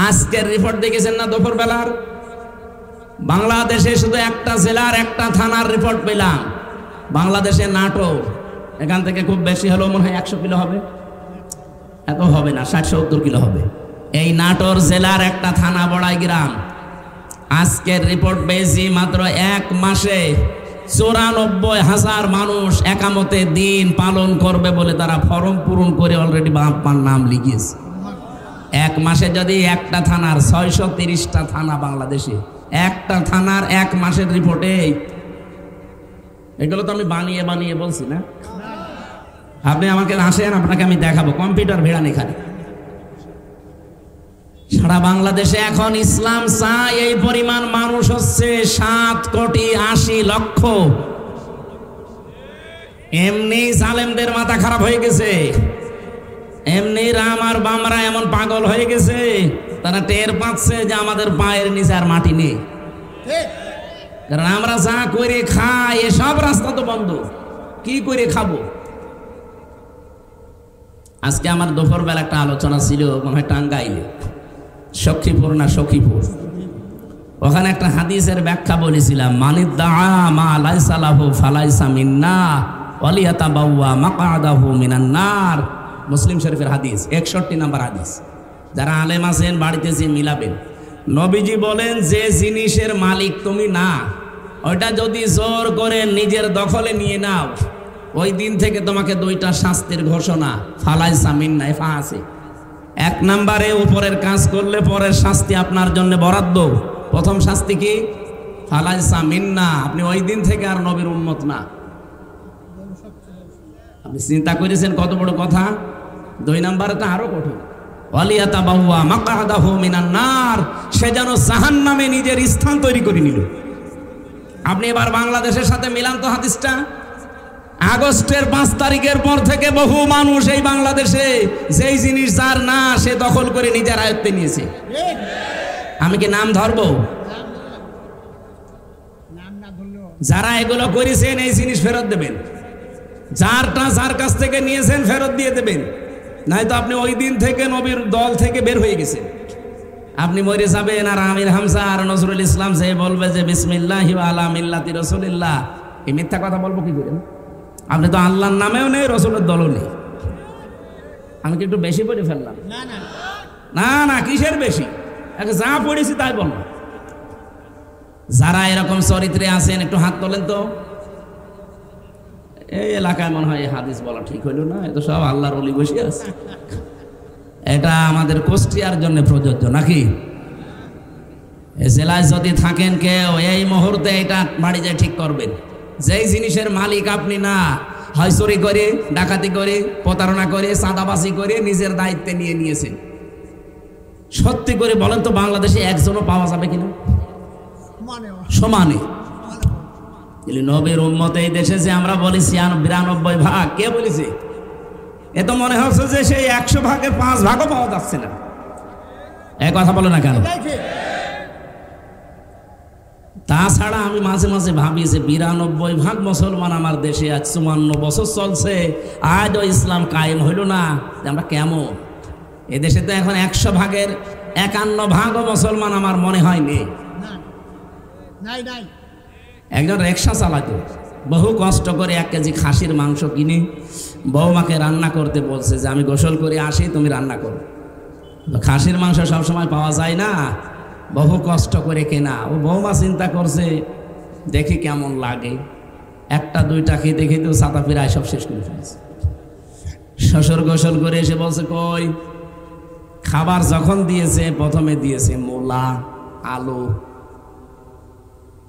আজকের রিপোর্ট দেখেছেন না দুপুর বেলার? বাংলাদেশে শুধু একটা জেলার একটা থানার রিপোর্ট পেলাম। বাংলাদেশে নাটোর, এখান থেকে খুব বেশি হলেও মনে হয় 100 কিলো হবে, এত হবে না, 60-70 কিলো হবে। এই নাটোর জেলার একটা থানা বড়াই গ্রাম, আজকের রিপোর্ট পেয়েছি মাত্র 1 মাসে 94,000 মানুষ একামতে দিন পালন করবে বলে তারা ফর্ম পূরণ করে অলরেডি বাপ্পার নাম লিখিয়েছে। 1 মাসে যদি একটা থানার 630টা থানা বাংলাদেশে, একটা থানার 1 মাসের রিপোর্টে, এগুলো তো আমি বানিয়ে বানিয়ে বলছি না। আপনি আমাকে আসেন, আপনাকে আমি দেখাবো, কম্পিউটার ভেড়ান এখানে। সারা বাংলাদেশে এখন ইসলাম চায় এই পরিমাণ মানুষ হচ্ছে 7,80,00,000। এমনি জালেমদের মাথা খারাপ হয়ে গেছে, এমনি রাম আর বামরা এমন পাগল হয়ে গেছে, তারা টের পাচ্ছে যে আমাদের পায়ের নিচে আর মাটি নেই। কারণ আমরা যা করে খাই এসব রাস্তা তো বন্ধ, কি করে খাবো? আজকে আমার দুপুরবেলা একটা আলোচনা ছিল, মনে হয় টাঙ্গাইলে, সখীপুর না সখীপুর, ওখানে একটা হাদিসের ব্যাখ্যা বলেছিলাম, মানিদ্দা মা লাইসা লাহু ফালাইসা মিন্না ওয়ালিয়াতাবাওয়া মাকআদাহু মিনান নার। মুসলিম শরীফের হাদিস, 61 নম্বর হাদিস। যারা আলেম আছেন বাড়িতে যে মিলাবেন, নবীজি বলেন যে জিনিসের মালিক তুমি না, ওইটা যদি জোর করে নিজের দখলে নিয়ে নাও, ওই দিন থেকে তোমাকে 2টা শাস্তির ঘোষণা, ফালাইসা মিন্না, ফা আছে। 1 নম্বরে উপরের কাজ করলে পরের শাস্তি আপনার জন্য বরাদ্দ। প্রথম শাস্তি কি? ফালাইসা মিন্না, আপনি ওই দিন থেকে আর নবীর উম্মত না। আপনি চিন্তা করেছেন কত বড় কথা? 2 নম্বরে তো আরো কঠিন, ওয়ালিয়াতাবাওয়া মাকআদাহু মিনান নার, সে যেন জাহান্নামে নিজের স্থান তৈরি করে নিল। আপনি এবার বাংলাদেশের সাথে মিলান তো হাদিসটা। আগস্টের 5 তারিখের পর থেকে বহু মানুষ এই বাংলাদেশে যেই জিনিস যার না, সে দখল করে নিজের আয়ত্তে নিয়েছে। আমি কি নাম ধরবো? যারা এগুলো করেছেন এই জিনিস ফেরত দেবেন, যারটা যার কাছ থেকে নিয়েছেন ফেরত দিয়ে দেবেন, নয়তো আপনি ওই দিন থেকে নবীর দল থেকে বের হয়ে গেছেন। আপনি মরে যাবেন আর আমির হামজা আর নজরুল ইসলাম সে বলবে যে বিসমিল্লাহি ওয়া আলা মিল্লাতি রাসূলিল্লাহ। এই মিথ্যা কথা বলবো কি করে? আপনি তো আল্লাহর নামেও নেই, রসুলের দলও নেই। আমি কি একটু বেশি পড়ে ফেললাম? না না, কিসের বেশি? যা পড়েছি তাই বললাম। যারা এরকম চরিত্রে আছেন একটু হাত তোলেন তো। এই এলাকায় মনে হয় হাদিস বলা ঠিক হইল না, এত সব আল্লাহর ওলি বসে আছে। এটা আমাদের কুষ্টিয়ার জন্য প্রযোজ্য নাকি? এই জেলায় যদি থাকেন কেউ, এই মুহূর্তে এটা বাড়ি যায় ঠিক করবেন। যেই জিনিসের মালিক আপনি না, হয় চুরি করে, ডাকাতি করে, প্রতারণা করে, চাঁদাবাজি করে নিজের দায়িত্বে নিয়ে নিয়েছেন। সত্যি করে বলেন তো, বাংলাদেশে একজনও পাওয়া যাবে কিনা সমানে? নবীর উম্মত এই দেশে যে আমরা বলি 92 ভাগ, কে বলেছে? এ তো মনে হচ্ছে যে সেই 100 ভাগের 5 ভাগও পাওয়া যাচ্ছে না। এই কথা বলে না কেন? তাছাড়া আমি মাঝে মাঝে ভাবি যে 92 ভাগ মুসলমান আমার দেশে, আজ 54 বছর চলছে, আজও ইসলাম কায়েম হইল না। আমরা কেমন? এদেশে তো এখন 100 ভাগের 51 ভাগও মুসলমান আমার মনে হয় নেই। একজন রিক্সা চালাতো, বহু কষ্ট করে 1 কেজি খাসির মাংস কিনে বৌমাকে রান্না করতে বলছে যে আমি গোসল করে আসি, তুমি রান্না করো। খাসির মাংস সবসময় পাওয়া যায় না, বহু কষ্ট করে কেনা। ও বৌমা চিন্তা করছে দেখি কেমন লাগে, 1টা 2টা খেতে খেতে ছাতা ফিরায় সব শেষ করে ফেলেছে। শ্বশুর গোসল করে এসে বলছে কই? খাবার যখন দিয়েছে প্রথমে দিয়েছে মূলা, আলু।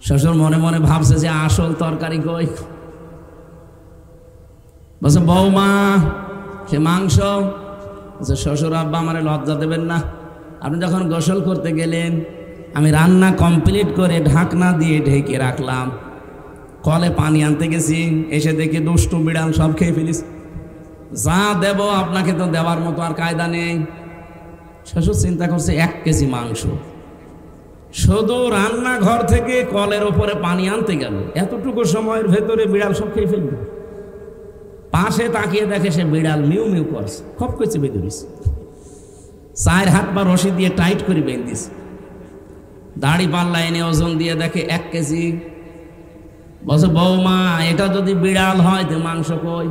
শ্বশুর মনে মনে ভাবছে যে আসল তরকারি কই? বলছে বৌমা সে মাংস। বলছে শ্বশুর আব্বা আমারে লজ্জা দেবেন না, আপনি যখন গোসল করতে গেলেন আমি রান্না কমপ্লিট করে ঢাকনা দিয়ে ঢেকে রাখলাম, কলে পানি আনতে গেছি, এসে দেখি দুষ্টু বিড়াল সব খেয়ে ফেলিস। যা দেব আপনাকে তো দেওয়ার মতো আর কায়দা নেই। শ্বশুর চিন্তা করছে 1 কেজি মাংস, শুধু রান্নাঘর থেকে কলের ওপরে পানি আনতে গেল, এতটুকু সময়ের ভেতরে বিড়াল সব খেয়ে ফেলবে। পাশে তাকিয়ে দেখে সে বিড়াল মিউ মিউ করছে, খপ করছে বেঁধে দিচ্ছে। 4 হাত বা রশি দিয়ে টাইট করে বেঁধে দিছে। দাড়ি পাল্লা এনে ওজন দিয়ে দেখে 1 কেজি। বলছে বৌমা এটা যদি বিড়াল হয় তো মাংস কই,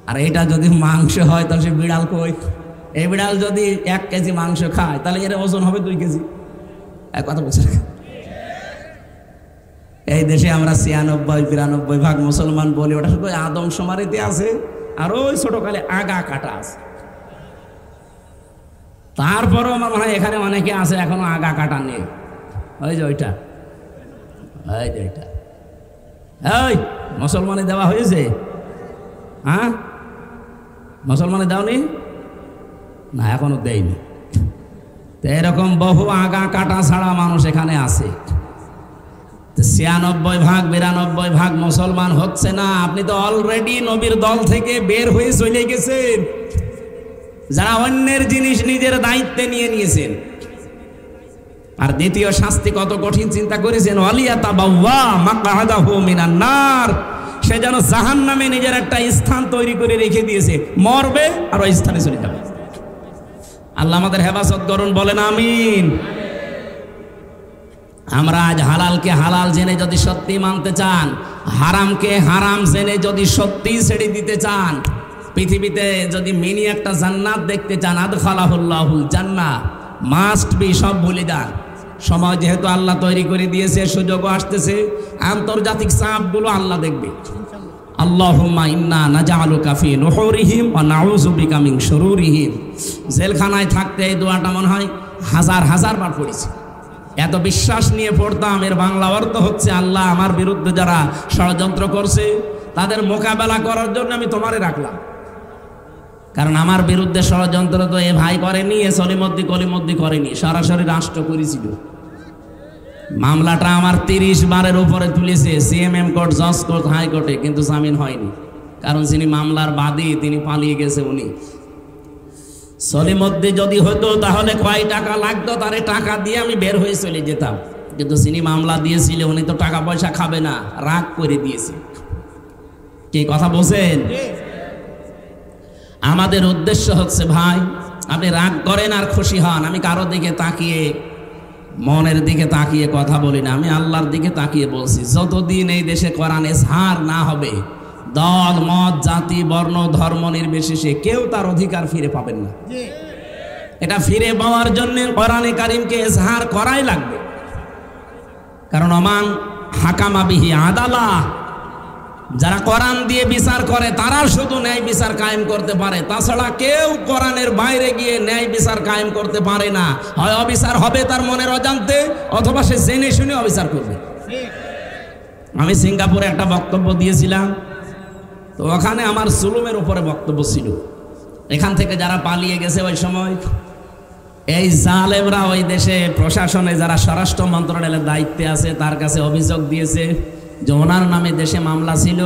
আর এটা যদি মাংস হয় তাহলে সে বিড়াল কই। এই বিড়াল যদি 1 কেজি মাংস খায় তাহলে এর ওজন হবে 2 কেজি। এক কথা বলছে। এই দেশে আমরা 96-92 ভাগ মুসলমান বলি, ওটা শুধু আদমশুমারিতে আছে, আর ওই ছোটকালে আগা কাটা আছে। তারপরেও আমার মনে হয় এখানে অনেকে আছে এখনো আগা কাটা নেই। ওই যে ওইটা, ওই যে ওইটা, এই মুসলমানে দেওয়া হয়েছে? হ্যাঁ, মুসলমানে দাওনি না, এখনো দেয়নি। তো এরকম বহু আগা কাটা ছাড়া মানুষ এখানে আছে। 96-92 ভাগ মুসলমান হচ্ছে না। আপনি তো অলরেডি নবীর দল থেকে বের হয়ে চলে গেছেন, যারা অন্যের জিনিস নিজের দায়িত্বে নিয়ে নিয়েছেন। আর দ্বিতীয় শাস্তি কত কঠিন চিন্তা করেছেন, ওয়ালিয়াতাবাওয়া মাকআদাহু মিনান নার, সে যেন জাহান্নামে নিজের একটা স্থান তৈরি করে রেখে দিয়েছে, মরবে আর ওই স্থানে চলে যাবে। আল্লাহ আমাদের হেফাজত করুন, বলেন আমিন। আমরা আজ হালালকে হালাল জেনে যদি সত্যি মানতে চান, হারামকে হারাম জেনে যদি সত্যি ছেড়ে দিতে চান, পৃথিবীতে যদি মিনি একটা জান্নাত দেখতে চান, আদখালাহুল্লাহুল জান্নাহ, মাস্ট বি সব ভুলে যান। সময় যেহেতু আল্লাহ তৈরি করে দিয়েছে, সুযোগও আসতেছে, আন্তর্জাতিক চাপগুলো আল্লাহ দেখবে। আল্লাহুম্মা ইন্না নাজআলুকা ফি নুহুরিহিম ওয়া নাউযু বিকা মিন শুরুরিহিম। জেলখানায় থাকতে এই দোয়াটা মনে হয় হাজার হাজার বার পড়েছি। এত বিশ্বাস নিয়ে পড়তাম। এর বাংলা অর্থ হচ্ছে, আল্লাহ আমার বিরুদ্ধে যারা ষড়যন্ত্র করছে তাদের মোকাবেলা করার জন্য আমি তোমারে রাখলাম। কারণ আমার বিরুদ্ধে ষড়যন্ত্র তো এ ভাই করেনি, এ কলিমদ্দি করেনি, সরাসরি রাষ্ট্র করেছিল। মামলাটা আমার 30 বারের উপরে তুলেছে, সিএমএম কোর্ট, জজ কোর্ট, হাইকোর্টে, কিন্তু জামিন হয়নি। কারণ যিনি মামলার বাদী তিনি পালিয়ে গেছে। উনি সলিমদ্দি যদি হতো তাহলে কয় টাকা লাগতো, তারে টাকা দিয়ে আমি বের হয়ে চলে যেতাম। কিন্তু যিনি মামলা দিয়েছিল উনি তো টাকা পয়সা খাবে না, রাগ করে দিয়েছে। কি কথা বলছেন? আমাদের উদ্দেশ্য হচ্ছে, ভাই আপনি রাগ করেন আর খুশি হন। আমি কারো দিকে তাকিয়ে, মনের দিকে তাকিয়ে কথা বলি না, আমি আল্লাহর দিকে তাকিয়ে বলছি। যতদিন এই দেশে কোরআন এজহার না হবে, দল মত জাতি বর্ণ ধর্ম নির্বিশেষে কেউ তার অধিকার ফিরে পাবেন না। এটা ফিরে পাওয়ার জন্য কোরআনে কারিমকে এজহার করাই লাগবে। কারণ ওমান হাকামা বিহি আদালা, যারা কোরআন দিয়ে বিচার করে তারা শুধু ন্যায় বিচার কায়েম করতে পারে। তাছাড়া কেউ কোরআনের বাইরে গিয়ে ন্যায় বিচার কায়েম করতে পারে না। হয় অবিচার হবে তার মনের অজান্তে, অথবা সে জেনে শুনে অবিচার করবে। আমি সিঙ্গাপুরে একটা বক্তব্য দিয়েছিলাম, তো ওখানে আমার জুলুমের উপরে বক্তব্য ছিল। এখান থেকে যারা পালিয়ে গেছে ওই সময়, এই জালেমরা ওই দেশে প্রশাসনে যারা স্বরাষ্ট্র মন্ত্রণালয়ের দায়িত্বে আছে তার কাছে অভিযোগ দিয়েছে যে ওনার নামে দেশে মামলা ছিল,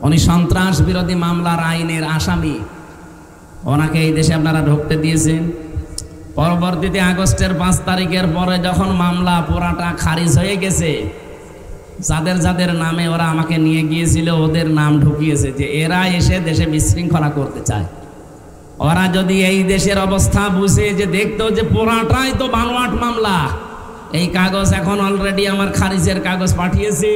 উনি সন্ত্রাস বিরোধী মামলার আইনের আসামি, ওনাকে এই দেশে আপনারা ঢুকতে দিয়েছেন। পরবর্তীতে আগস্টের 5 তারিখের পরে যখন মামলা পুরাটা খারিজ হয়ে গেছে, যাদের যাদের নামে ওরা আমাকে নিয়ে গিয়েছিল ওদের নাম ঢুকিয়েছে যে এরা এসে দেশে বিশৃঙ্খলা করতে চায়। ওরা যদি এই দেশের অবস্থা বুঝে যে দেখতো যে পুরাটাই তো বানোয়াট মামলা, এই কাগজ এখন অলরেডি আমার খারিজের কাগজ পাঠিয়েছি,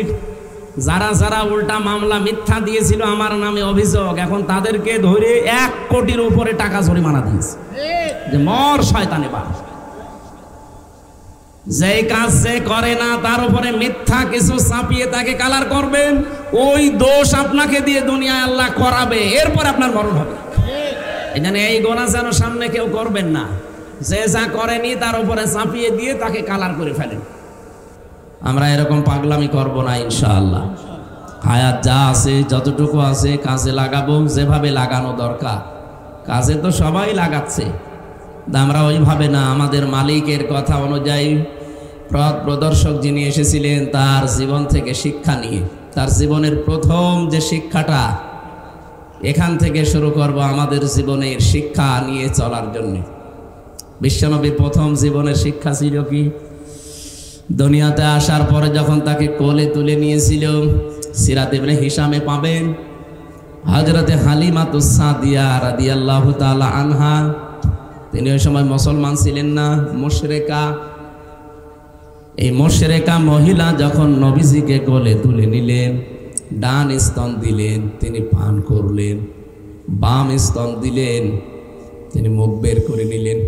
যারা যারা উল্টা মামলা মিথ্যা দিয়েছিল আমার নামে অভিযোগ, এখন তাদেরকে ধরে 1 কোটির উপরে টাকা জরিমানা দিয়েছে যে মর শয়তানে বাস। যেই কাজ সে করে না তার উপরে মিথ্যা কিছু চাপিয়ে তাকে কালার করবেন, ওই দোষ আপনাকে দিয়ে দুনিয়ায় আল্লাহ করাবে, এরপর আপনার মরণ হবে। এই জন্য এই গোনা যেন সামনে কেউ করবেন না। যে যা করেনি তার উপরে চাপিয়ে দিয়ে তাকে কালার করে ফেলেন। আমরা এরকম পাগলামি করব না ইনশাআল্লাহ। হায়াত যা আছে যতটুকু আছে কাজে লাগাবো, যেভাবে লাগানো দরকার। কাজে তো সবাই লাগাচ্ছে, আমরা ওইভাবে না, আমাদের মালিকের কথা অনুযায়ী পথ প্রদর্শক যিনি এসেছিলেন তার জীবন থেকে শিক্ষা নিয়ে, তার জীবনের প্রথম যে শিক্ষাটা, এখান থেকে শুরু করব আমাদের জীবনের শিক্ষা নিয়ে চলার জন্য। বিশ্বনবীর প্রথম জীবনের শিক্ষা ছিল কি? দুনিয়াতে আসার পরে যখন তাকে কোলে তুলে নিয়েছিল, সিরাত ইবনে হিশামে পাবেন, হযরতে হালিমাতুস সাদিয়া রাদিয়াল্লাহু তাআলা আনহা তিনি ওই সময় মুসলমান ছিলেন না, মুশরিকা। এই মুশরিকা মহিলা যখন নবীজিকে কোলে তুলে নিলেন, ডান স্তন দিলেন, তিনি পান করলেন, বাম স্তন দিলেন, তিনি মুখ বের করে নিলেন।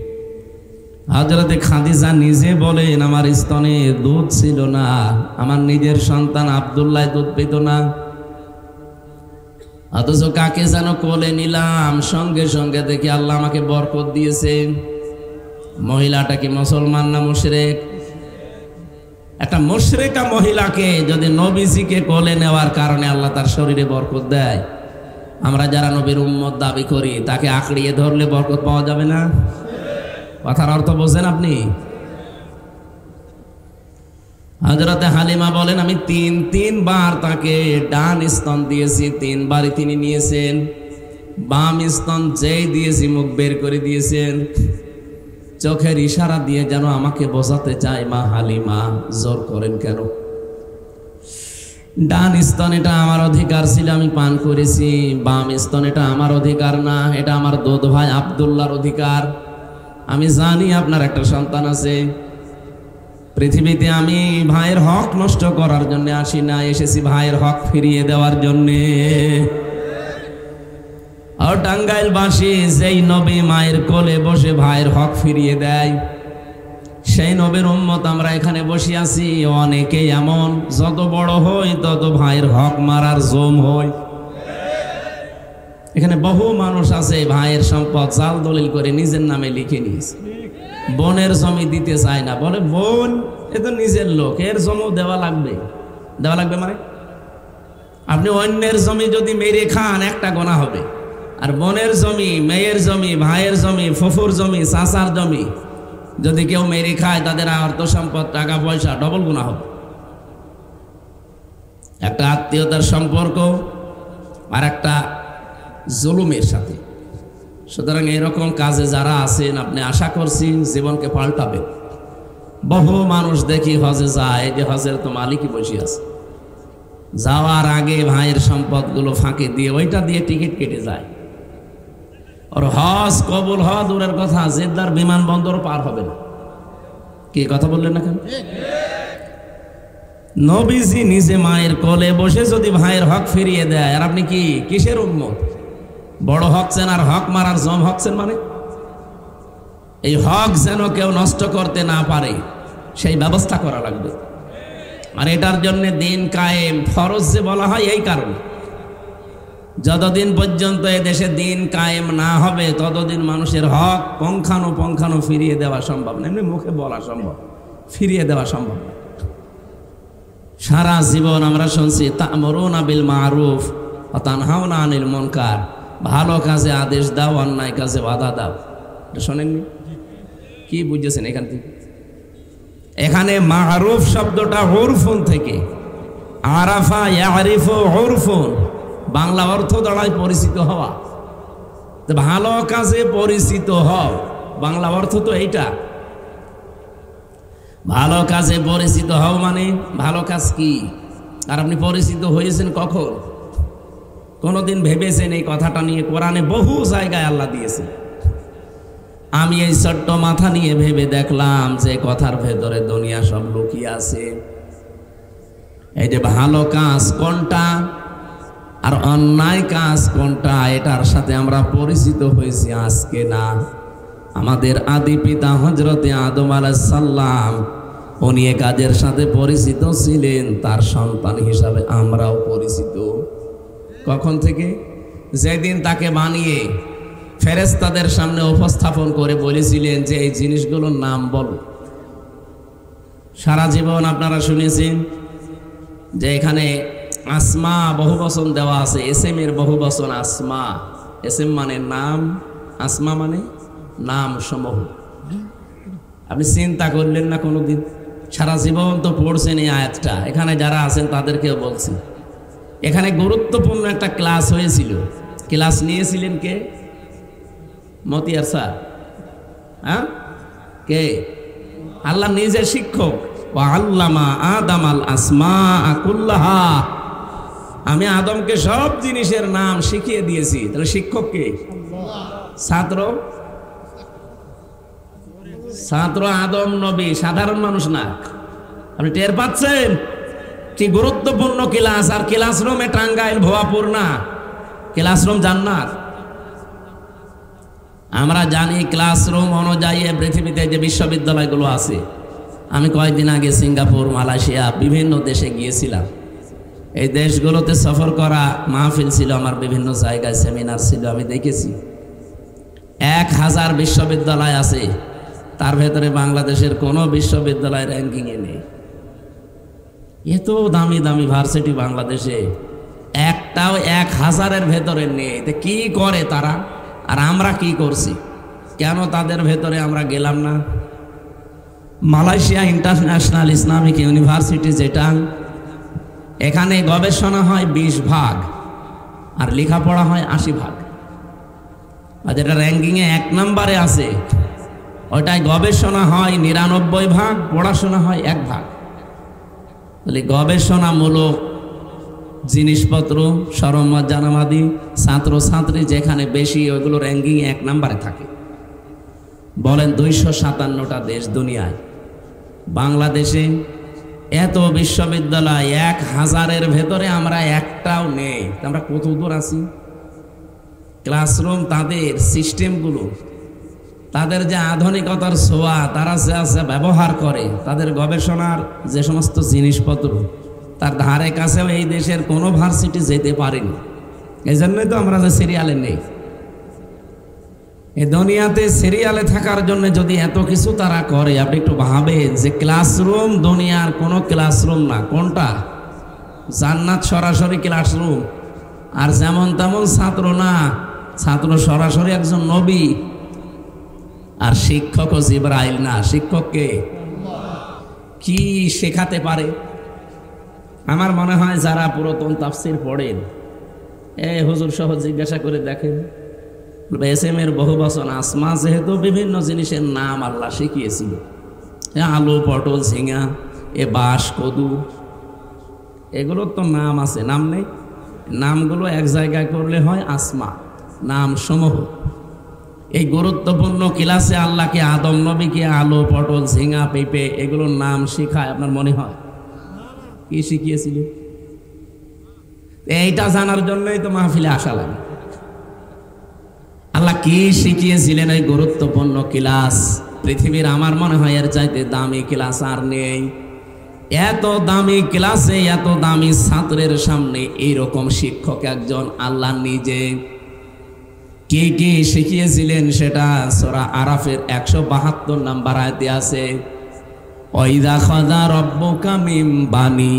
হযরতে খাদিজা নিজে বলেন, আমার স্তনে দুধ ছিল না, আমার নিজের সন্তান আব্দুল্লাহ দুধ পেত না, অথচ কাকে যেন কোলে নিলাম, সঙ্গে সঙ্গে দেখি আল্লাহ আমাকে বরকত দিয়েছে। মহিলাটা কি মুসলমান না মুশরিক? একটা মুশরিকা মহিলাকে যদি নবীজিকে কোলে নেওয়ার কারণে আল্লাহ তার শরীরে বরকত দেয়, আমরা যারা নবীর উম্মত দাবি করি তাকে আঁকড়িয়ে ধরলে বরকত পাওয়া যাবে না? কথার অর্থ বোঝেন আপনি? হযরতে হালিমা বলেন, আমি তিনবার তাকে ডান স্তন দিয়েছি, 3 বারই তিনি নিয়েছেন। বাম স্তন যেই দিয়েছি মুখ বের করে দিয়েছেন। চোখের ইশারা দিয়ে যেন আমাকে বোঝাতে চায়, মা হালিমা জোর করেন কেন? ডান স্তন এটা আমার অধিকার ছিল, আমি পান করেছি। বাম স্তন এটা আমার অধিকার না, এটা আমার দুধ ভাই আব্দুল্লাহর অধিকার। আমি জানি আপনার একটা সন্তান আছে। পৃথিবীতে আমি ভাইয়ের হক নষ্ট করার জন্য আসি না, এসেছি ভাইয়ের হক ফিরিয়ে দেওয়ার জন্যে। আর টাঙ্গাইলবাসী যেই নবী মায়ের কোলে বসে ভাইয়ের হক ফিরিয়ে দেয়, সেই নবীর উম্মত আমরা এখানে বসে আছি। অনেকেই এমন, যত বড় হই তত ভাইয়ের হক মারার জম হয়। এখানে বহু মানুষ আছে ভাইয়ের সম্পদ জাল দলিল করে নিজের নামে লিখে নিয়েছে। বোনের জমি দিতে চায় না, বলে বোন এ তো নিজের লোক, এর জমি দেওয়া লাগবে। দেওয়া লাগবে মানে আপনি অন্যের জমি যদি মেরে খান একটা গোনা হবে, আর বোনের জমি, মেয়ের জমি, ভাইয়ের জমি, ফুফুর জমি, চাচার জমি যদি কেউ মেরে খায়, তাদের অর্থ সম্পদ, টাকা পয়সা ডবল গুনাহ হবে। একটা আত্মীয়তার সম্পর্ক আর একটা জুলুমের সাথে। সুতরাং এরকম কাজে যারা আছেন, আপনি আশা করছি জীবনকে পাল্টাবেন। বহু মানুষ দেখি হজে যায়, যে হজের তো মালিকই বসে আছে, যাওয়ার আগে ভাইয়ের সম্পদগুলো ফাঁকি দিয়ে ওইটা দিয়ে টিকিট কেটে যায়। ওর হজ কবুল হওয়া দূরের কথা, জেদ্দার বিমানবন্দর পার হবে না। কি কথা বললেন না কেন? নবীজি নিজে মায়ের কোলে বসে যদি ভাইয়ের হক ফিরিয়ে দেয়, আর আপনি কি কিসের উম্মত? বড় হকছেন আর হক মারার জম হকছেন মানে? এই হক যেন কেউ নষ্ট করতে না পারে সেই ব্যবস্থা করা লাগবে। আর এটার জন্য দিন কায়েম ফরজ যে বলা হয় এই কারণে, যতদিন পর্যন্ত এ দেশে দিন কায়েম না হবে ততদিন মানুষের হক পঙ্খানো ফিরিয়ে দেওয়া সম্ভব না। এমনি মুখে বলা সম্ভব, ফিরিয়ে দেওয়া সম্ভব না। সারা জীবন আমরা শুনছি তা'মুরুনা বিল মা'রুফ ওয়া তানহাউনা আনিল মুনকার, ভালো কাজে আদেশ দাও, অন্যায় কাজে বাধা দাও। এটা শোনেননি? কি বুঝেছেন এখান থেকে? এখানে মা'রুফ শব্দটা উরফুন থেকে, আরাফা ইয়ারিফু উরফুন, বাংলা অর্থ দাঁড়ায় পরিচিত হওয়া। ভালো কাজে পরিচিত হও, বাংলা অর্থ তো এইটা। ভালো কাজে পরিচিত হও মানে ভালো কাজ কি, আর আপনি পরিচিত হয়েছেন কখন? কোনদিন ভেবেছেন এই কথাটা নিয়ে? কোরআনে বহু জায়গায় আল্লাহ দিয়েছে। আমি এই ছোট্ট মাথা নিয়ে ভেবে দেখলাম যে কথার ভেতরে দুনিয়া সব লুকিয়ে আছে। এই যে ভালো কাজ কোনটা আর অন্যায় কাজ কোনটা, এটার সাথে আমরা পরিচিত হয়েছি আজকে না। আমাদের আদি পিতা হযরতে আদম আলাইহিস সালাম, উনি এ কাজের সাথে পরিচিত ছিলেন, তার সন্তান হিসাবে আমরাও পরিচিত। কখন থেকে? যেদিন তাকে বানিয়ে ফেরেশতাদের সামনে উপস্থাপন করে বলেছিলেন যে এই জিনিসগুলোর নাম বলো। সারা জীবন আপনারা শুনেছেন যে এখানে আসমা বহুবচন দেওয়া আছে, এসএম এর বহুবচন আসমা। এসএম মানে নাম, আসমা মানে নাম সমূহ। আপনি চিন্তা করলেন না কোনোদিন? সারা জীবন তো পড়ছেন এই আয়াতটা। এখানে যারা আছেন তাদেরকেও বলছি, এখানে গুরুত্বপূর্ণ একটা ক্লাস হয়েছিল। ক্লাস নিয়েছিলেন কে? মতিয়ার স্যার। হ্যাঁ, কে? আল্লাহ নিজে শিক্ষক। ওয়া আল্লামা আদামাল আসমাআ কুল্লাহা, আমি আদমকে সব জিনিসের নাম শিখিয়ে দিয়েছি। তাহলে শিক্ষক কে? ছাত্র? ছাত্র আদম নবী, সাধারণ মানুষ না। আপনি টের পাচ্ছেন কি গুরুত্বপূর্ণ ক্লাস? আর ক্লাসরুমে টাঙ্গাইল ভুয়াপুর না, ক্লাসরুম জান্নাত। আমরা জানি ক্লাসরুম অনুযায়ী পৃথিবীতে যে বিশ্ববিদ্যালয়গুলো আছে, আমি কয়েকদিন আগে সিঙ্গাপুর, মালয়েশিয়া বিভিন্ন দেশে গিয়েছিলাম। এই দেশগুলোতে সফর করা, মাহফিল ছিল আমার, বিভিন্ন জায়গায় সেমিনার ছিল, আমি দেখেছি 1000 বিশ্ববিদ্যালয় আছে, তার ভেতরে বাংলাদেশের কোনো বিশ্ববিদ্যালয় র্যাঙ্কিংয়ে নেই। এত দামি দামি ভার্সিটি বাংলাদেশে, একটাও 1000-এর ভেতরে নেই। কি করে তারা, আর আমরা কি করছি? কেন তাদের ভেতরে আমরা গেলাম না? মালয়েশিয়া ইন্টারন্যাশনাল ইসলামিক ইউনিভার্সিটি, যেটা এখানে গবেষণা হয় 20 ভাগ আর লেখাপড়া হয় 80 ভাগ। আর যেটা র্যাঙ্কিংয়ে 1 নম্বরে আছে, ওটাই গবেষণা হয় 99 ভাগ, পড়াশোনা হয় 1 ভাগ। তাহলে গবেষণামূলক জিনিসপত্র, সরঞ্জাম জানামাদি, ছাত্রছাত্রী যেখানে বেশি, ওইগুলো র্যাঙ্কিং 1 নম্বরে থাকে। বলেন 257টা দেশ দুনিয়ায়, বাংলাদেশে এত বিশ্ববিদ্যালয়, 1000-এর ভেতরে আমরা একটাও নেই। আমরা কত দূর আছি? ক্লাসরুম, তাদের সিস্টেমগুলো, তাদের যে আধুনিকতার ছোঁয়া তারা যে ব্যবহার করে, তাদের গবেষণার যে সমস্ত জিনিসপত্র, তার ধারে কাছেও এই দেশের কোনো ভার্সিটি যেতে পারেনি। এই জন্যই তো আমরা যে সিরিয়ালে নেই। এই দুনিয়াতে সিরিয়ালে থাকার জন্য যদি এত কিছু তারা করে, আপনি একটু ভাবেন যে ক্লাসরুম দুনিয়ার কোনো ক্লাসরুম না। কোনটা? জান্নাত সরাসরি ক্লাসরুম। আর যেমন তেমন ছাত্র না, ছাত্র সরাসরি একজন নবী। আর শিক্ষকও জিবরাইল না। শিক্ষককে কি শেখাতে পারে? আমার মনে হয় যারা পুরাতন তাফসির পড়েন, হুজুর সহ জিজ্ঞাসা করে দেখেন, এসএমের বহু বচন আসমা, যেহেতু বিভিন্ন জিনিসের নাম আল্লাহ শিখিয়েছিল, আলু, পটল, ঝিঙা, বাঁশ, কদু, এগুলোর তো নাম আছে, নাম নেই? নামগুলো এক জায়গায় করলে হয় আসমা, নাম সমূহ। এই গুরুত্বপূর্ণ ক্লাসে আল্লাহকে, আদম নবীকে আলু, পটল, ঝিঙা, পেঁপে এগুলোর নাম শিখায়? আপনার মনে হয়? কি শিখিয়েছিল? এইটা জানার জন্যই তো মাহফিলে আসা লাগে। আল্লাহ কি শিখিয়েছিলেন? এই গুরুত্বপূর্ণ ক্লাস পৃথিবীর আমার মনে হয় এর চাইতে দামি ক্লাস আর নেই। এত দামি ক্লাসে এত দামি ছাত্রের সামনে এইরকম শিক্ষক একজন, আল্লাহ নিজে কি কি শিখিয়েছিলেন সেটা সূরা আরাফের 172 নম্বর আয়াতে আছে। ওয়াইদা খাযা রাব্বুকা মিন বানি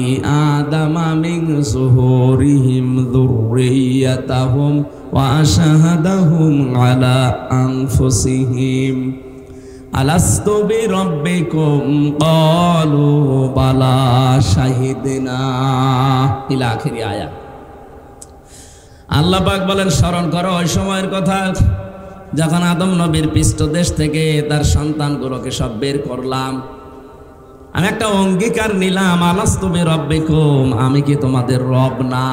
আদামা মিন যুহুরিহিম যুররিয়াতাহুম ওয়া আশহাদাহুম আলা আনফুসিহিম আলাস্তু বিরাব্বিকুম ক্বালু বালা শাহিদনা ইলা আখিরি আয়াত। আল্লাহ পাক বলেন, স্মরণ করো ওই সময়ের কথা যখন আদম নবীর পৃষ্ঠদেশ থেকে তার সন্তানগুলোকে সব বের করলাম। আমি একটা অঙ্গীকার নিলাম, আলাস্তু বিরাব্বিকুম, আমি কি তোমাদের রব না?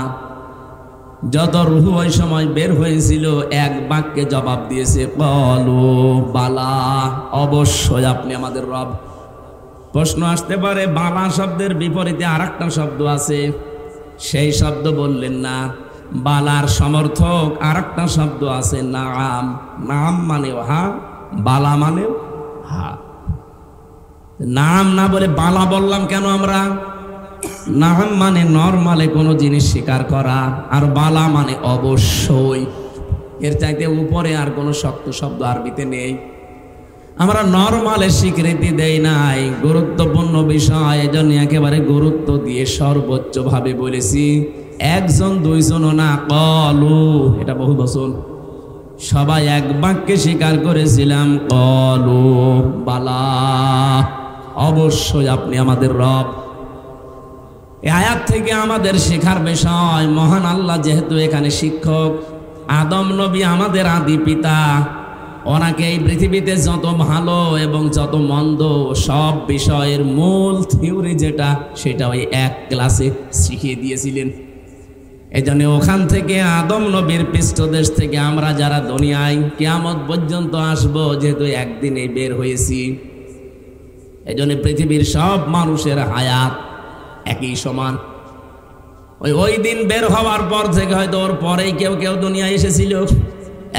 যত রূহ ওই সময় বের হয়েছিল এক বাক্যে জবাব দিয়েছে, ক্বালু বালা, অবশ্যই আপনি আমাদের রব। প্রশ্ন আসতে পারে, বালা শব্দের বিপরীতে আরেকটা শব্দ আছে, সেই শব্দ বললেন না। বালার সমর্থক আরেকটা শব্দ আছে, নাম। নাম মানেও হা, বালা মানেও হা। নাম না বলে বালা বললাম কেন আমরা? নাম মানে নরমালে কোনো জিনিস স্বীকার করা, আর বালা মানে অবশ্যই। এর চাইতে উপরে আর কোনো শক্ত শব্দ আরবিতে নেই। আমরা নরমালে স্বীকৃতি দেই নাই, গুরুত্বপূর্ণ বিষয় এজন্য একেবারে গুরুত্ব দিয়ে সর্বোচ্চ ভাবে বলেছি। একজন দুইজনও না, ক্বালু, এটা বহু বচন, সবাই এক বাক্যে স্বীকার করেছিলাম, ক্বালু বালা, অবশ্যই আপনি আমাদের রব। এই আয়াত থেকে আমাদের শেখার বিষয়, মহান আল্লাহ যেহেতু এখানে শিক্ষক, আদম নবী আমাদের আদি পিতা, ওনাকে এই পৃথিবীতে যত ভালো এবং যত মন্দ সব বিষয়ের মূল থিওরি যেটা, সেটা ওই এক ক্লাসে শিখিয়ে দিয়েছিলেন। এই জন্য ওখান থেকে আদম নবীর পৃষ্ঠদেশ থেকে আমরা যারা দুনিয়ায় কিয়ামত পর্যন্ত আসবো, যেহেতু একদিনে বের হয়েছি, এই জন্য পৃথিবীর সব মানুষের হায়াত একই সমান। ওই দিন বের হওয়ার পর থেকে হয়তো ওর পরেই কেউ কেউ দুনিয়া এসেছিল,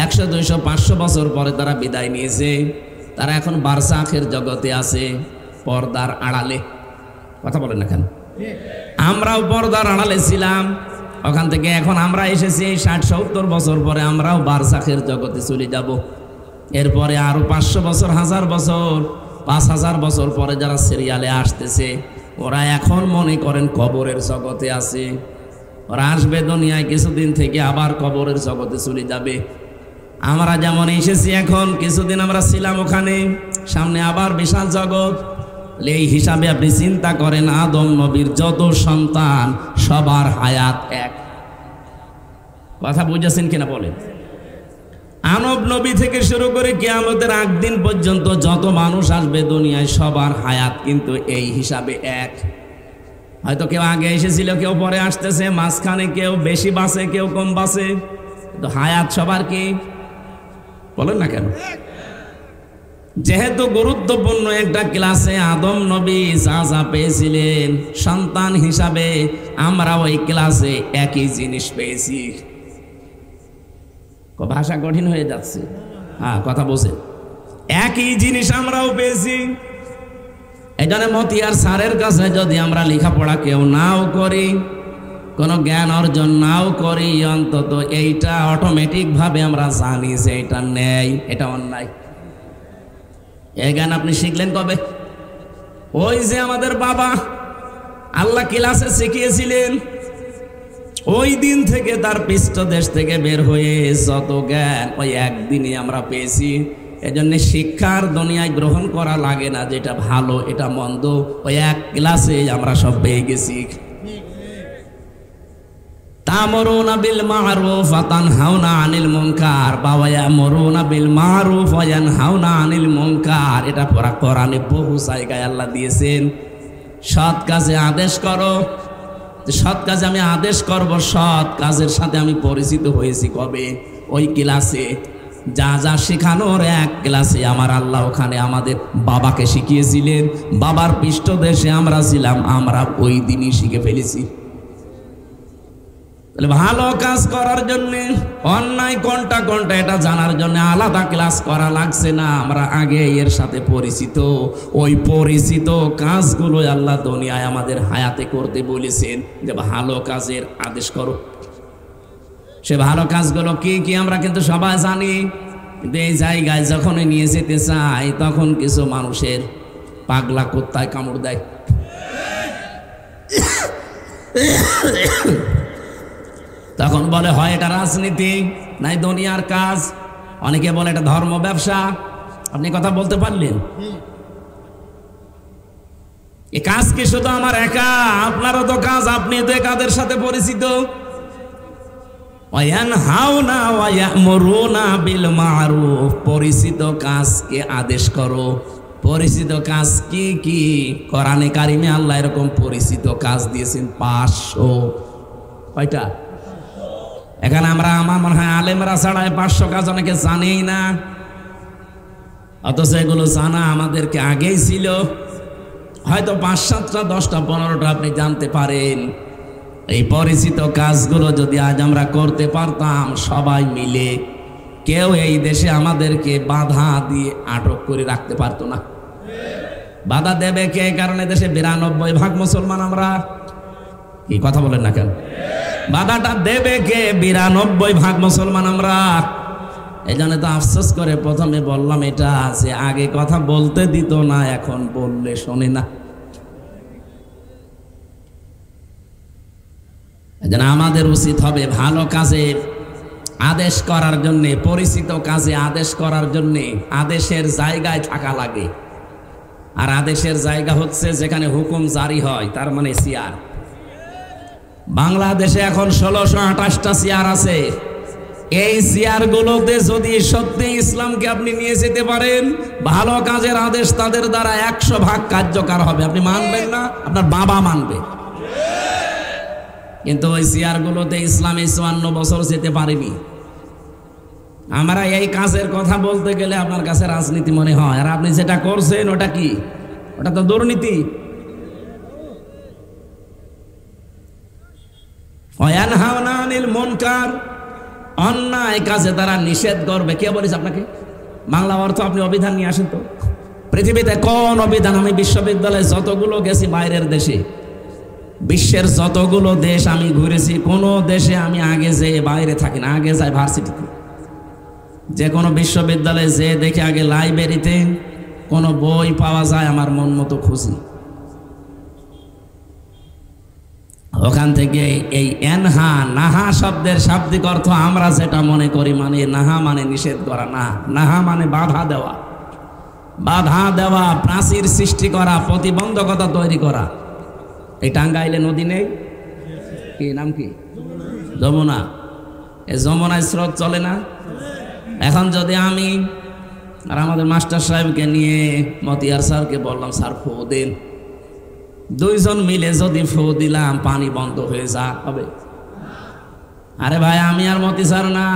100, 200, 500 বছর পরে তারা বিদায় নিয়েছে। তারা এখন বারসাখের জগতে আছে, পর্দার আড়ালে। কথা বলেন না কেন? আমরাও পর্দার আড়ালে ছিলাম, ওখান থেকে এখন আমরা এসেছি 60-70 বছর পরে আমরাও বারসাখের জগতে চলে যাব। এরপরে আরো 500 বছর, 1000 বছর, 5000 বছর পরে যারা সিরিয়ালে আসতেছে ওরা এখন মনে করেন কবরের জগতে আছে। ওরা আসবে দুনিয়ায় কিছুদিন থেকে আবার কবরের জগতে চলে যাবে। আমরা যেমন এসেছি এখন, কিছুদিন আমরা ছিলাম ওখানে, সামনে আবার বিশাল জগৎ। এই হিসাবে আপনি চিন্তা করেন, আদম নবীর যত সন্তান সবার হায়াত এক। কথা বুঝেছেন কিনা বলেন? আনব নবী থেকে শুরু করে কিয়ামতের আগ দিন পর্যন্ত যত মানুষ আসবে দুনিয়ায় সবার হায়াত কিন্তু এই হিসাবে এক। হয়তো কেউ আগে এসেছিল, কেউ পরে আসতেছে, মাঝখানে কেউ বেশি বাঁচে, কেউ কম বাঁচে, তো হায়াত সবার কি? বলেন না কেন? যেহেতু গুরুত্বপূর্ণ একটা ক্লাসে আদম নবী যা যা পেয়েছিলেন সন্তান হিসাবে, আমরা ওই ক্লাসে একই জিনিস পেয়েছি। ভাষা কঠিন হয়ে যাচ্ছে, হ্যাঁ কথা বলছেন, একই জিনিস আমরাও পেয়েছি। এই জন্য মতিয়ার স্যারের কাছে যদি আমরা লেখাপড়া কেউ নাও করি, কোনো জ্ঞান অর্জন নাও করি, অন্তত এইটা অটোমেটিক ভাবে আমরা জানি যে এটা ন্যায়, এটা অন্যায়। এই জ্ঞান আপনি শিখলেন কবে? ওই যে আমাদের বাবা আল্লাহ ক্লাসে শিখিয়েছিলেন, ওই দিন থেকে তার পৃষ্ঠদেশ থেকে বের হয়ে যত জ্ঞান ওই একদিনই আমরা পেয়েছি। এজন্য শিক্ষার দুনিয়ায় গ্রহণ করা লাগে না, যেটা ভালো এটা মন্দ ওই এক ক্লাসে আমরা সব পেয়ে গেছি। তা'মুরুনা বিল মা'রুফ ওয়া তানহাউনা আনিল মুনকার, বাবা ইয়া'মুরুনা বিল মা'রুফ ওয়া ইয়ানহাউনা আনিল মুনকার, এটা পড়া কোরআনে বহু জায়গায় আল্লাহ দিয়েছেন। সৎ কাজে আদেশ করো, সৎ কাজে আমি আদেশ করব, সৎ কাজের সাথে আমি পরিচিত হয়েছি কবে? ওই ক্লাসে। যা যা শেখানোর এক ক্লাসে আমার আল্লাহ ওখানে আমাদের বাবাকে শিখিয়েছিলেন, বাবার পৃষ্ঠদেশে আমরা ছিলাম, আমরা ওই দিনই শিখে ফেলেছি। তাহলে ভালো কাজ করার জন্য অন্যায় কোনটা কোনটা এটা জানার জন্য আলাদা ক্লাস করা লাগছে না, আমরা আগে এর সাথে পরিচিত। ওই পরিচিত কাজগুলো আল্লাহ দুনিয়ায় আমাদের হায়াতে করতে বলেছেন, যে ভালো কাজের আদেশ করো। সে ভালো কাজগুলো কি কি আমরা কিন্তু সবাই জানি, কিন্তু এই জায়গায় যখন নিয়ে যেতে চাই তখন কিছু মানুষের পাগলা কুত্তায় কামড় দেয়। তখন বলে হয় এটা রাজনীতি, নাই দুনিয়ার কাজ, অনেকে বলে এটা ধর্ম ব্যবসা। আপনি কথা বলতে পারলেন? এই কাজ কি শুধু আমার একা? আপনারও তো কাজ, আপনি তো কাদের সাথে পরিচিত। ওয়ায়ানহাউনা ওয়া ইয়া'মুরুনা বিল মা'রুফ, পরিচিত কাজকে আদেশ করো। পরিচিত কাজ কি কি? কোরআনে কারিমে আল্লাহ এরকম পরিচিত কাজ দিয়েছেন 500। কয়টা? এখানে আমরা, আমার মনে হয় আলেমরা ছাড়াই 500 কাজ অনেকে জানেই না, অথচ এগুলো জানা আমাদেরকে আগেই ছিল। হয়তো 5, 7টা, 10টা, 15টা আপনি জানতে পারেন। এই পরিচিত কাজগুলো যদি আজ আমরা করতে পারতাম সবাই মিলে, কেউ এই দেশে আমাদেরকে বাধা দিয়ে আটক করে রাখতে পারতো না। বাধা দেবে কে? কারণ দেশে 92% মুসলমান আমরা। কি কথা বলেন না কেন? বাধাটা দেবে কে? 92% মুসলমান আমরা। এই জন্য তো আফসোস করে প্রথমে বললাম এটা, যে আগে কথা বলতে দিত না, এখন বললে শোনে না। এই জন্য আমাদের উচিত হবে ভালো কাজে আদেশ করার জন্যে, পরিচিত কাজে আদেশ করার জন্যে আদেশের জায়গায় থাকা লাগে। আর আদেশের জায়গা হচ্ছে যেখানে হুকুম জারি হয়, তার মানে চেয়ার। বাংলাদেশে এখন 1628টা চেয়ার আছে। এই চেয়ারগুলোতে যদি সত্যি ইসলামকে আপনি নিয়ে যেতে পারেন, ভালো কাজের আদেশ তাদের দ্বারা 100% কার্যকর হবে। আপনি মানবেন না, আপনার বাবা মানবে। কিন্তু ওই চেয়ারগুলোতে ইসলামে 54 বছর যেতে পারেনি। আমরা এই কাজের কথা বলতে গেলে আপনার কাছে রাজনীতি মনে হয়, আর আপনি যেটা করছেন ওটা কি? ওটা তো দুর্নীতি। ওয়ানহাউনা আনিল মুনকার, অন্যায় কাজে তারা নিষেধ করবে। কে বলেছে আপনাকে? বাংলা অর্থ আপনি অভিধান নিয়ে আসেন তো। পৃথিবীতে কোন অভিধান, আমি বিশ্ববিদ্যালয়ে যতগুলো গেছি বাইরের দেশে, বিশ্বের যতগুলো দেশ আমি ঘুরেছি, কোন দেশে আমি আগে যে বাইরে থাকি না, আগে যাই ভার্সিটিতে। যে কোনো বিশ্ববিদ্যালয়ে যে দেখে আগে লাইব্রেরিতে কোনো বই পাওয়া যায় আমার মন মতো খুঁজি, ওখান থেকে এই এনহা নাহা শব্দের শাব্দিক অর্থ আমরা যেটা মনে করি, মানে নাহা মানে নিষেধ করা, না, নাহা মানে বাধা দেওয়া, বাধা দেওয়া, প্রাচীর সৃষ্টি করা, প্রতিবন্ধকতা তৈরি করা। এই টাঙ্গাইলে নদী নেই, কি নাম কি? যমুনা। এই যমুনায় স্রোত চলে না? এখন যদি আমি আর আমাদের মাস্টার সাহেবকে নিয়ে মতিয়ার স্যারকে বললাম, স্যার ফু দিন, দুইজন মিলে যদি ফু দিলাম পানি বন্ধ হয়ে যা হবে? আরে ভাই, আমি আর মতি স্যার না,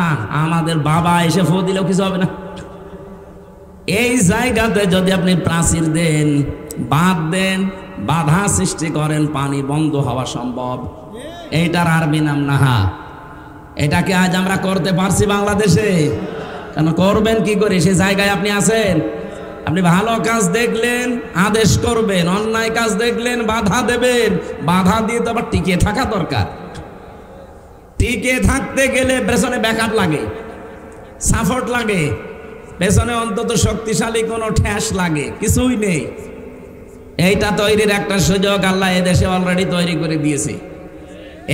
আমাদের বাবা এসে ফু দিলেও কিছু হবে না। এই জায়গাতে যদি আপনি প্রাচীর দেন, বাঁধ দেন, বাধা সৃষ্টি করেন, পানি বন্ধ হওয়া সম্ভব। এইটার আরবি নাম নাহা। এটাকে আজ আমরা করতে পারছি বাংলাদেশে? কেন করবেন কি করে? সে জায়গায় আপনি আছেন। আপনি ভালো কাজ দেখলেন আদেশ করবেন, অন্যায় কাজ দেখলেন বাধা দেবেন। বাধা দিয়ে তো আবার টিকে থাকা দরকার। টিকে থাকতে গেলে পেছনে ব্যাকআপ লাগে, সাপোর্ট লাগে, পেছনে অন্তত শক্তিশালী কোনো ঠ্যাস লাগে। কিছুই নেই। এইটা তৈরির একটা সুযোগ আল্লাহ এদেশে অলরেডি তৈরি করে দিয়েছে।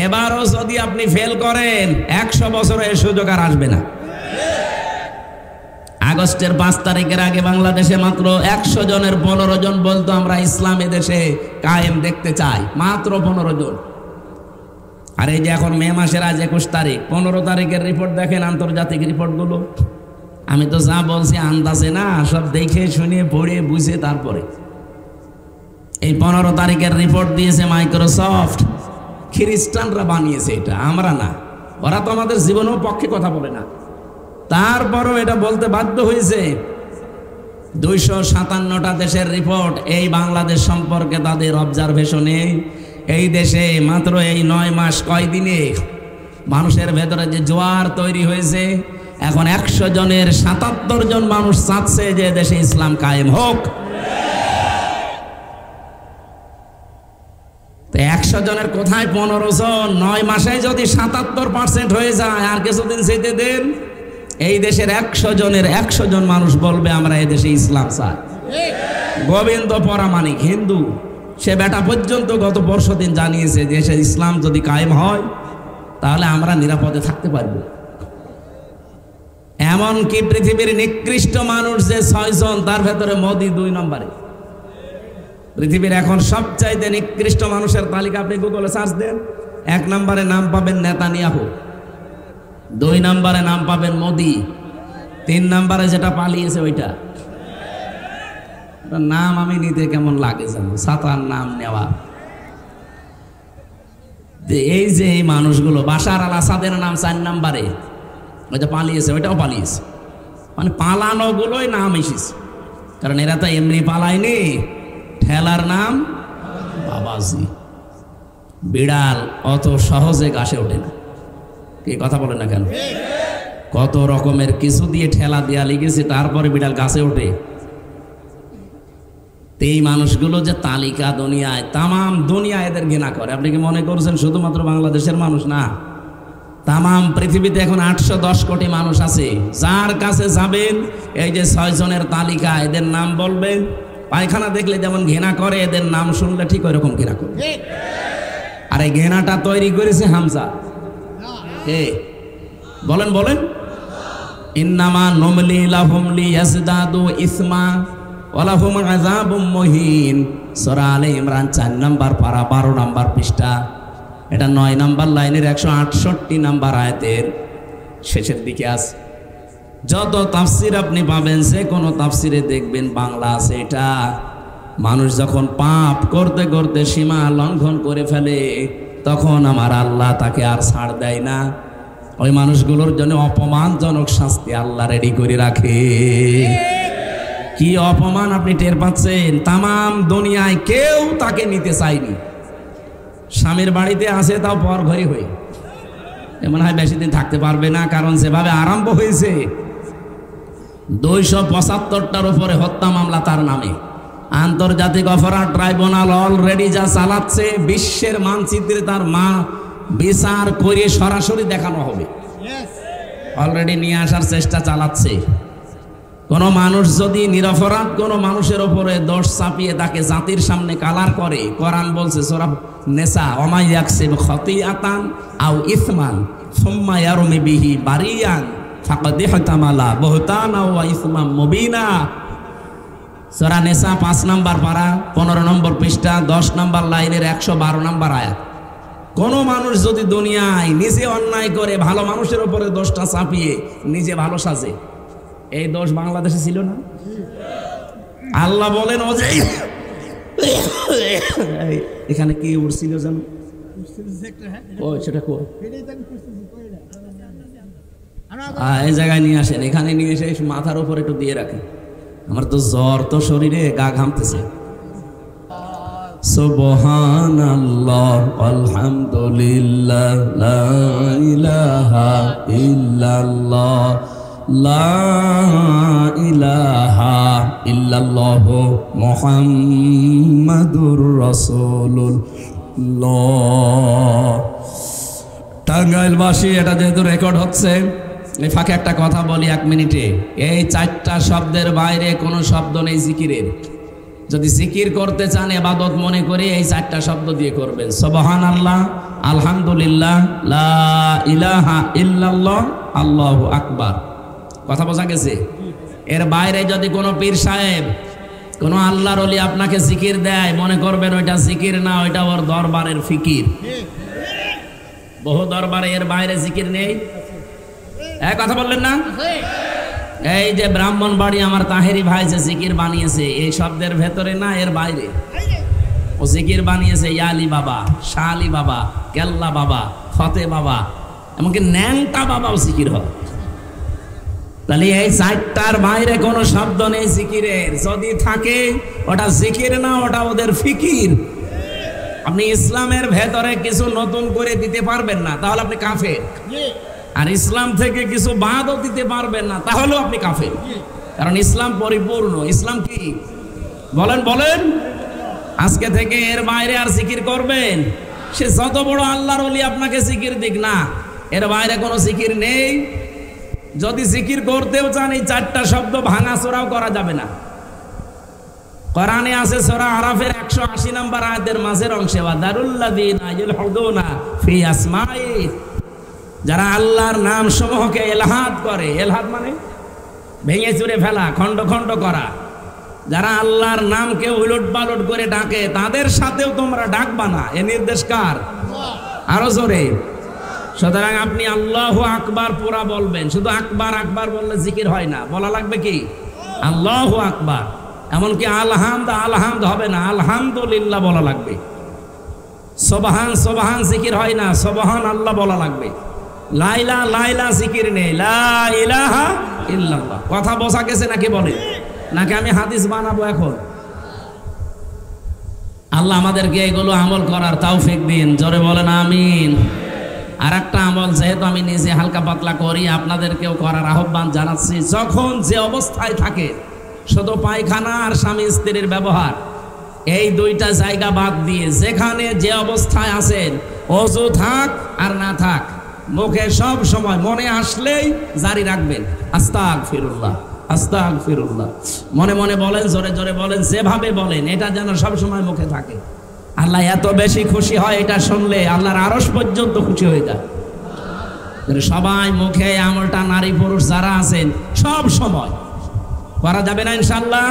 এবারও যদি আপনি ফেল করেন, 100 বছরে এই সুযোগ আর আসবে না। আগস্টের 5 তারিখের আগে বাংলাদেশে মাত্র 100 জনের 15 জন বলতো আমরা ইসলাম এদেশে কায়েম দেখতে চাই, মাত্র 15 জন। আর এই যে এখন মে মাসের আজ 21 তারিখ, 15 তারিখের রিপোর্ট দেখেন, আন্তর্জাতিক রিপোর্টগুলো। আমি তো যা বলছি আন্দাজে না, সব দেখে শুনে পড়ে বুঝে তারপরে। এই 15 তারিখের রিপোর্ট দিয়েছে মাইক্রোসফট। খ্রিস্টানরা বানিয়েছে এটা, আমরা না। ওরা তো আমাদের জীবনেও পক্ষে কথা বলে না, তারপরও এটা বলতে বাধ্য হয়েছে। 257টা দেশের রিপোর্ট এই বাংলাদেশ সম্পর্কে তাদের অবজারভেশনে। এই দেশে মাত্র এই 9 মাস কয়দিনে মানুষের ভেতরে যে জোয়ার তৈরি হয়েছে, এখন 100 জনের 77 জন মানুষ চাচ্ছে যে দেশে ইসলাম কায়েম হোক। 100 জনের কোথায় 15 জন? 9 মাসে যদি 77% হয়ে যায়, আর কিছুদিন যেতে দেন, এই দেশের 100 জনের 100 জন মানুষ বলবে আমরা এই দেশে ইসলাম চাই। গোবিন্দ পরামানিক হিন্দু, সে বেটা পর্যন্ত গত বর্ষদিন জানিয়েছে দেশে ইসলাম যদি কায়েম হয় তাহলে আমরা নিরাপদে থাকতে পারবো। এমনকি পৃথিবীর নিকৃষ্ট মানুষ যে 6 জন, তার ভেতরে মোদি 2 নম্বরে। পৃথিবীর এখন সবচাইতে নিকৃষ্ট মানুষের তালিকা আপনি গুগলে সার্চ দেন, 1 নম্বরে নাম পাবেন নেতানিয়াহু, 2 নম্বরে নাম পাবেন মোদি, 3 নম্বরে যেটা পালিয়েছে ওইটা। নাম আমি নিতে কেমন লাগে জানো, সাতার নাম নেওয়া। এই যে এই মানুষগুলো, বাশার আল আসাদের নাম 4 নম্বরে, ওইটা পালিয়েছে, ওইটাও পালিয়েছে। মানে পালানো গুলোই নাম এসেছে, কারণ এরা তো এমনি পালায়নি। ঠেলার নাম বাবাজি। বিড়াল অত সহজে গাছে ওঠে না, কি কথা বলে না কেন? কত রকমের কিছু দিয়ে ঠেলা দেয়া লিখেছে, তারপরে বিড়াল গাছে ওঠে। এই মানুষগুলো যে তালিকা দুনিয়ায়, তামাম দুনিয়া এদের ঘৃণা করে। আপনি কি মনে করছেন শুধুমাত্র বাংলাদেশের মানুষ? না, তামাম পৃথিবীতে এখন 810 কোটি মানুষ আছে। যার কাছে যাবেন, এই যে 6 জনের তালিকা, এদের নাম বলবেন, পায়খানা দেখলে যেমন ঘৃণা করে, এদের নাম শুনলে ঠিক ওই রকম ঘৃণা করে। আর এই ঘৃণাটা তৈরি করেছে হামজা। বলেন বলেন, ইন্নামা নুমলি লাহুম লিয়াজদাদু ইসমা ওয়া লাহুম আযাবুম মুহিন। সূরা আলে ইমরান 4 নম্বর পারা 12 নম্বর পৃষ্ঠা। এটা 9 নম্বর লাইনের 168 নম্বর আয়াতের শেষের দিকে আছে। যত তাফসির আপনি পাবেন, সে কোনো তাফসিরে দেখবেন বাংলা আছে এটা। মানুষ যখন পাপ করতে করতে সীমা লঙ্ঘন করে ফেলে, তখন আমার আল্লাহ তাকে আর ছাড় দেয় না। ওই মানুষগুলোর জন্য অপমানজনক শাস্তি আল্লাহ রেডি করে রাখে। কি অপমান আপনি টের পাচ্ছেন? তামাম দুনিয়ায় কেউ তাকে নিতে চায়নি। স্বামীর বাড়িতে আছে, তাও পর ঘরে হয়ে মনে হয় বেশি দিন থাকতে পারবে না, কারণ যেভাবে আরম্ভ হয়েছে 275টার উপরে হত্যা মামলা তার নামে। আন্তর্জাতিক অপরাধ ট্রাইব্যুনাল অলরেডি যা চালাচ্ছে, বিশ্বের মানচিত্রে তার বিচার করে সরাসরি দেখানো হবে, অলরেডি নিয়ে আসার চেষ্টা চালাচ্ছে। কোন মানুষ যদি নিরপরাধ কোন মানুষের উপরে দোষ চাপিয়ে তাকে জাতির সামনে কালার করে, কোরআন বলছে সূরা নেসা, ওমা ইয়াকসিব খতিআতান আও ইসমান সুম্মা ইয়ারমি বিহি বারিয়ান ফাকাদ ইহতামালা বুহতানা ওয়া ইসমান মুবিনা। সূরা নেসা 5 নম্বর পারা 15 নম্বর পৃষ্ঠা 10 নম্বর লাইনের 112 নম্বর আয়াত। কোন মানুষ যদি দুনিয়ায় নিজে অন্যায় করে ভালো মানুষের উপরে দোষটা চাপিয়ে নিজে ভালো সাজে, এই দোষ বাংলাদেশে ছিল না? আল্লাহ বলেন ও যে এখানে কি উঠছিল জানো? ও সেটা কো এই জায়গায় নিয়ে আসেন, এখানে নিয়ে এসে মাথার উপর একটু দিয়ে রাখেন। আমার তো জ্বর, তো শরীরে গা ঘামতেছে। সুবহানাল্লাহ আলহামদুলিল্লাহ লা ইলাহা ইল্লাল্লাহ লা ইলাহা ইল্লাল্লাহু মুহাম্মাদুর রাসূলুল্লাহ। টাঙ্গাইলবাসী, এটা যেহেতু রেকর্ড হচ্ছে, এই ফাঁকে একটা কথা বলি 1 মিনিটে। এই 4টা শব্দের বাইরে কোনো শব্দ নেই জিকিরের। যদি জিকির করতে চান ইবাদত মনে করে এই 4টা শব্দ দিয়ে করবেন, সুবহানাল্লাহ, আলহামদুলিল্লাহ, লা ইলাহা ইল্লাল্লাহ, আল্লাহু আকবার। কথা বোঝা গেছে? এর বাইরে যদি কোনো পীর সাহেব, কোনো আল্লাহর ওলি আপনাকে জিকির দেয়, মনে করবেন ওইটা জিকির না, ওইটা ওর দরবারের ফিকির। বহু দরবারে এর বাইরে জিকির নেই। কথা বললেন না? এই যে ব্রাহ্মণবাড়ি আমার তাহেরি ভাই যে জিকির বানিয়েছে, এই শব্দের ভেতরে না, এর বাইরে ও জিকির বানিয়েছে ইয়ালি বাবা, শাহ আলী বাবা, কেল্লা বাবা, ফতে বাবা, এমনকি ন্যাংটা বাবাও জিকির হয়। তাহলে এই 4টার বাইরে কোনো শব্দ নেই জিকিরের। যদি থাকে ওটা জিকির না, ওটা ওদের ফিকির। আপনি ইসলামের ভেতরে কিছু নতুন করে দিতে পারবেন না, তাহলে আপনি কাফের। আর ইসলাম থেকে কিছু বাদও দিতে পারবেন না, তাহলেও আপনি কাফের। কারণ ইসলাম পরিপূর্ণ। ইসলাম কি বলেন বলেন? আজকে থেকে এর বাইরে আর জিকির করবেন, সে যত বড় আল্লাহর ওলি আপনাকে জিকির দিক না, এর বাইরে কোনো জিকির নেই। যদি জিকির করতেও চান, এই 4টা শব্দ ভাঙাচোরাও করা যাবে না। কোরআনে আছে সূরা আরাফের 180 নম্বর আয়াতের মাঝের অংশে, ওয়াদারুল্লাযীনা ইলহাদুনা ফি আসমাই, যারা আল্লাহর নাম সমূহকে এলহাদ করে, এলহাদ মানে ভেঙে চুরে ফেলা, খণ্ড খণ্ড করা, যারা আল্লাহর নামকে উলট পালট করে ডাকে, তাদের সাথেও তোমরা ডাকবা না। এ নির্দেশ কার? আরো জোরে। সুতরাং আপনি আল্লাহু আকবার পুরা বলবেন। শুধু আকবার আকবার বললে জিকির হয় না, বলা লাগবে কি আল্লাহু আকবার। এমনকি আলহামদ আলহামদ হবে না, আলহামদুলিল্লাহ বলা লাগবে। সুবহান সুবহান জিকির হয় না, সুবহান আল্লাহ বলা লাগবে। লাইলা লাইলা জিকির নেই, লা ইলাহা ইল্লাল্লাহ। কথা বোঝা গেছে নাকি বলে? নাকি আমি হাদিস বানাবো এখন? আল্লাহ আমাদেরকে এগুলো আমল করার তৌফিক দিন, জোরে বলেন আমিন। আর একটা আমল যেহেতু আমি নিজে হালকা পাতলা করি, আপনাদেরকেও করার আহ্বান জানাচ্ছি। যখন যে অবস্থায় থাকে, শুধু পায়খানা আর স্বামী স্ত্রীর ব্যবহার, এই 2টা জায়গা বাদ দিয়ে যেখানে যে অবস্থায় আছেন, ওযু থাক আর না থাক, মুখে সব সময় মনে আসলেই জারি রাখবেন আস্তাগফিরুল্লাহ আস্তাগফিরুল্লাহ। মনে মনে বলেন, জোরে জোরে বলেন, যেভাবে বলেন, এটা যেন সব সময় মুখে থাকে। আল্লাহ এত বেশি খুশি হয় এটা শুনলে, আল্লাহর আরশ পর্যন্ত খুশি হয়ে যায়। সবাই মুখে আমলটা, নারী পুরুষ যারা আছেন, সব সময় করা যাবে না ইনশাআল্লাহ?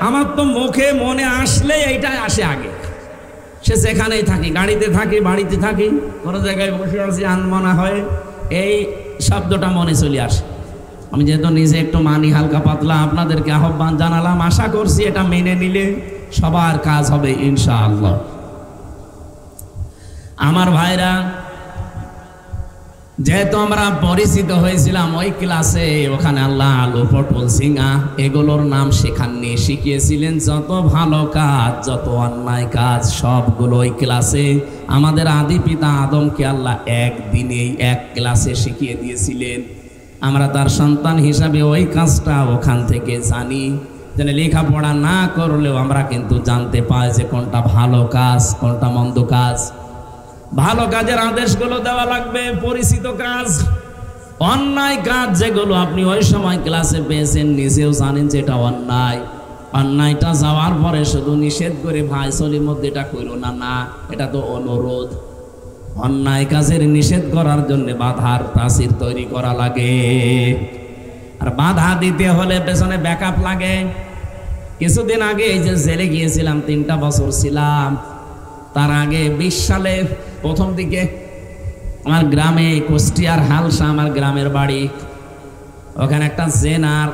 আমার তো মুখে মনে আসলে এইটাই আসে আগে। সে যেখানেই থাকি, গাড়িতে থাকি, বাড়িতে থাকি, কোনো জায়গায় বসে আছি, আনমনা হয়, এই শব্দটা মনে চলে আসে। আমি যেহেতু নিজে একটু মানি হালকা পাতলা, আপনাদেরকে আহ্বান জানালাম। আশা করছি এটা মেনে নিলে সবার কাজ হবে ইনশাআল্লাহ। আমার ভাইরা, যেহেতু আমরা পরিচিত হয়েছিলাম ওই ক্লাসে, ওখানে আল্লাহ আলু পটল সিঙ্গা এগুলোর নাম শেখাননি, শিখিয়েছিলেন যত ভালো কাজ যত অন্যায় কাজ সবগুলো ওই ক্লাসে আমাদের আদি পিতা আদমকে আল্লাহ একদিনেই এক ক্লাসে শিখিয়ে দিয়েছিলেন। আমরা তার সন্তান হিসাবে ওই কাজটা ওখান থেকে জানি। যেন লেখাপড়া না করলেও আমরা কিন্তু জানতে পাই যে কোনটা ভালো কাজ কোনটা মন্দ কাজ। ভালো কাজের আদেশগুলো দেওয়া লাগবে, পরিচিত কাজ। অন্যায় কাজ যেগুলো আপনি ওই সময় ক্লাসে পেয়েছেন নিজেও জানেন যে এটা অন্যায়, অন্যায়টা যাওয়ার পরে শুধু নিষেধ করে ভাই চলির মধ্যে এটা করো না, না এটা তো অনুরোধ। অন্যায় কাজের নিষেধ করার জন্য বাধার প্রাচীর তৈরি করা লাগে, আর বাধা দিতে হলে পেছনে ব্যাকআপ লাগে। কিছুদিন আগে এই যে জেলে গিয়েছিলাম, 3টা বছর ছিলাম। তার আগে 20 সালে প্রথম দিকে আমার গ্রামে কুষ্টিয়ার হালসা আমার গ্রামের বাড়ি, ওখানে একটা জেনার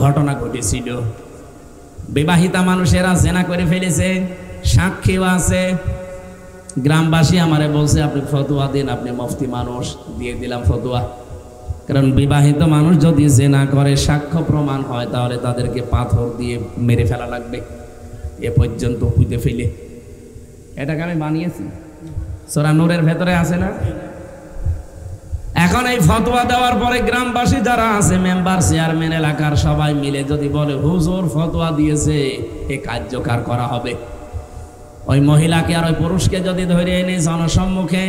ঘটনা ঘটেছিল। বিবাহিতা মানুষেরা জেনা করে ফেলেছে, সাক্ষীও আছে। গ্রামবাসী আমারে বলছে আপনি ফতোয়া দিন, আপনি মুফতি মানুষ, দিয়ে দিলাম ফতোয়া। কারণ বিবাহিত মানুষ যদি জেনা করে সাক্ষ্য প্রমাণ হয় তাহলে তাদেরকে পাথর দিয়ে মেরে ফেলা লাগবে, এ পর্যন্ত পুঁতে ফেলে। এটাকে আমি বানিয়েছি, সূরা নূরের ভেতরে আছে না? এখন এই ফতোয়া দেওয়ার পরে গ্রামবাসী যারা আছে, মেম্বার চেয়ারম্যান এলাকার সবাই মিলে যদি বলে হুজুর ফতোয়া দিয়েছে, এ কার্যকর করা হবে। ওই মহিলাকে আর ওই পুরুষকে যদি ধরে এনে জনসম্মুখে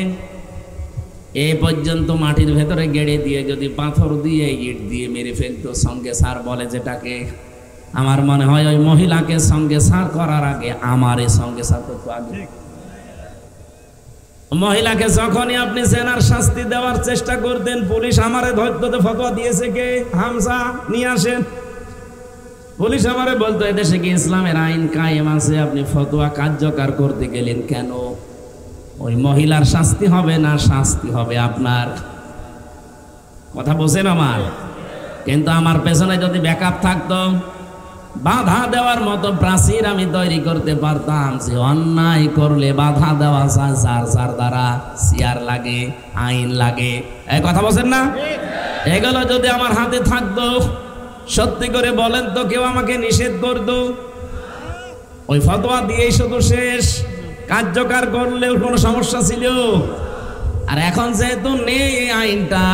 এ পর্যন্ত মাটির ভেতরে গেড়ে দিয়ে যদি পাথর দিয়ে ইট দিয়ে মেরে ফেলতো, সঙ্গে সার বলে যেটাকে, আমার মনে হয় ওই মহিলাকে সঙ্গে সার করার আগে আমার সঙ্গে সার করতো আগে। মহিলাকে যখনই আপনি জেনার শাস্তি দেওয়ার চেষ্টা করতেন, পুলিশ আমারে ধরতে ফতোয়া দিয়েছে কে, হামজা নিয়ে আসেন। পুলিশ আমারে বলতো এদেশে কি ইসলামের আইন কায়েম আছে, আপনি ফতোয়া কার্যকর করতে গেলেন কেন? ওই মহিলার শাস্তি হবে না, শাস্তি হবে আপনার। কথা বোঝেন আমার? কিন্তু আমার পেছনে যদি ব্যাকআপ থাকতো, বাধা দেওয়ার মতো প্রাচীর আমি তৈরি করতে পারতাম, যে অন্যায় করলে বাধা দেওয়া যায়, যার যার দ্বারা চেয়ার লাগে, আইন লাগে। এই কথা বলছেন না? এগুলো যদি আমার হাতে থাকতো, সত্যি করে বলেন তো কেউ আমাকে নিষেধ করতো? ওই ফতোয়া দিয়েই শুধু শেষ, কার্যকর করলেও কোনো সমস্যা ছিল? আর এখন যেহেতু নেই এই আইনটা,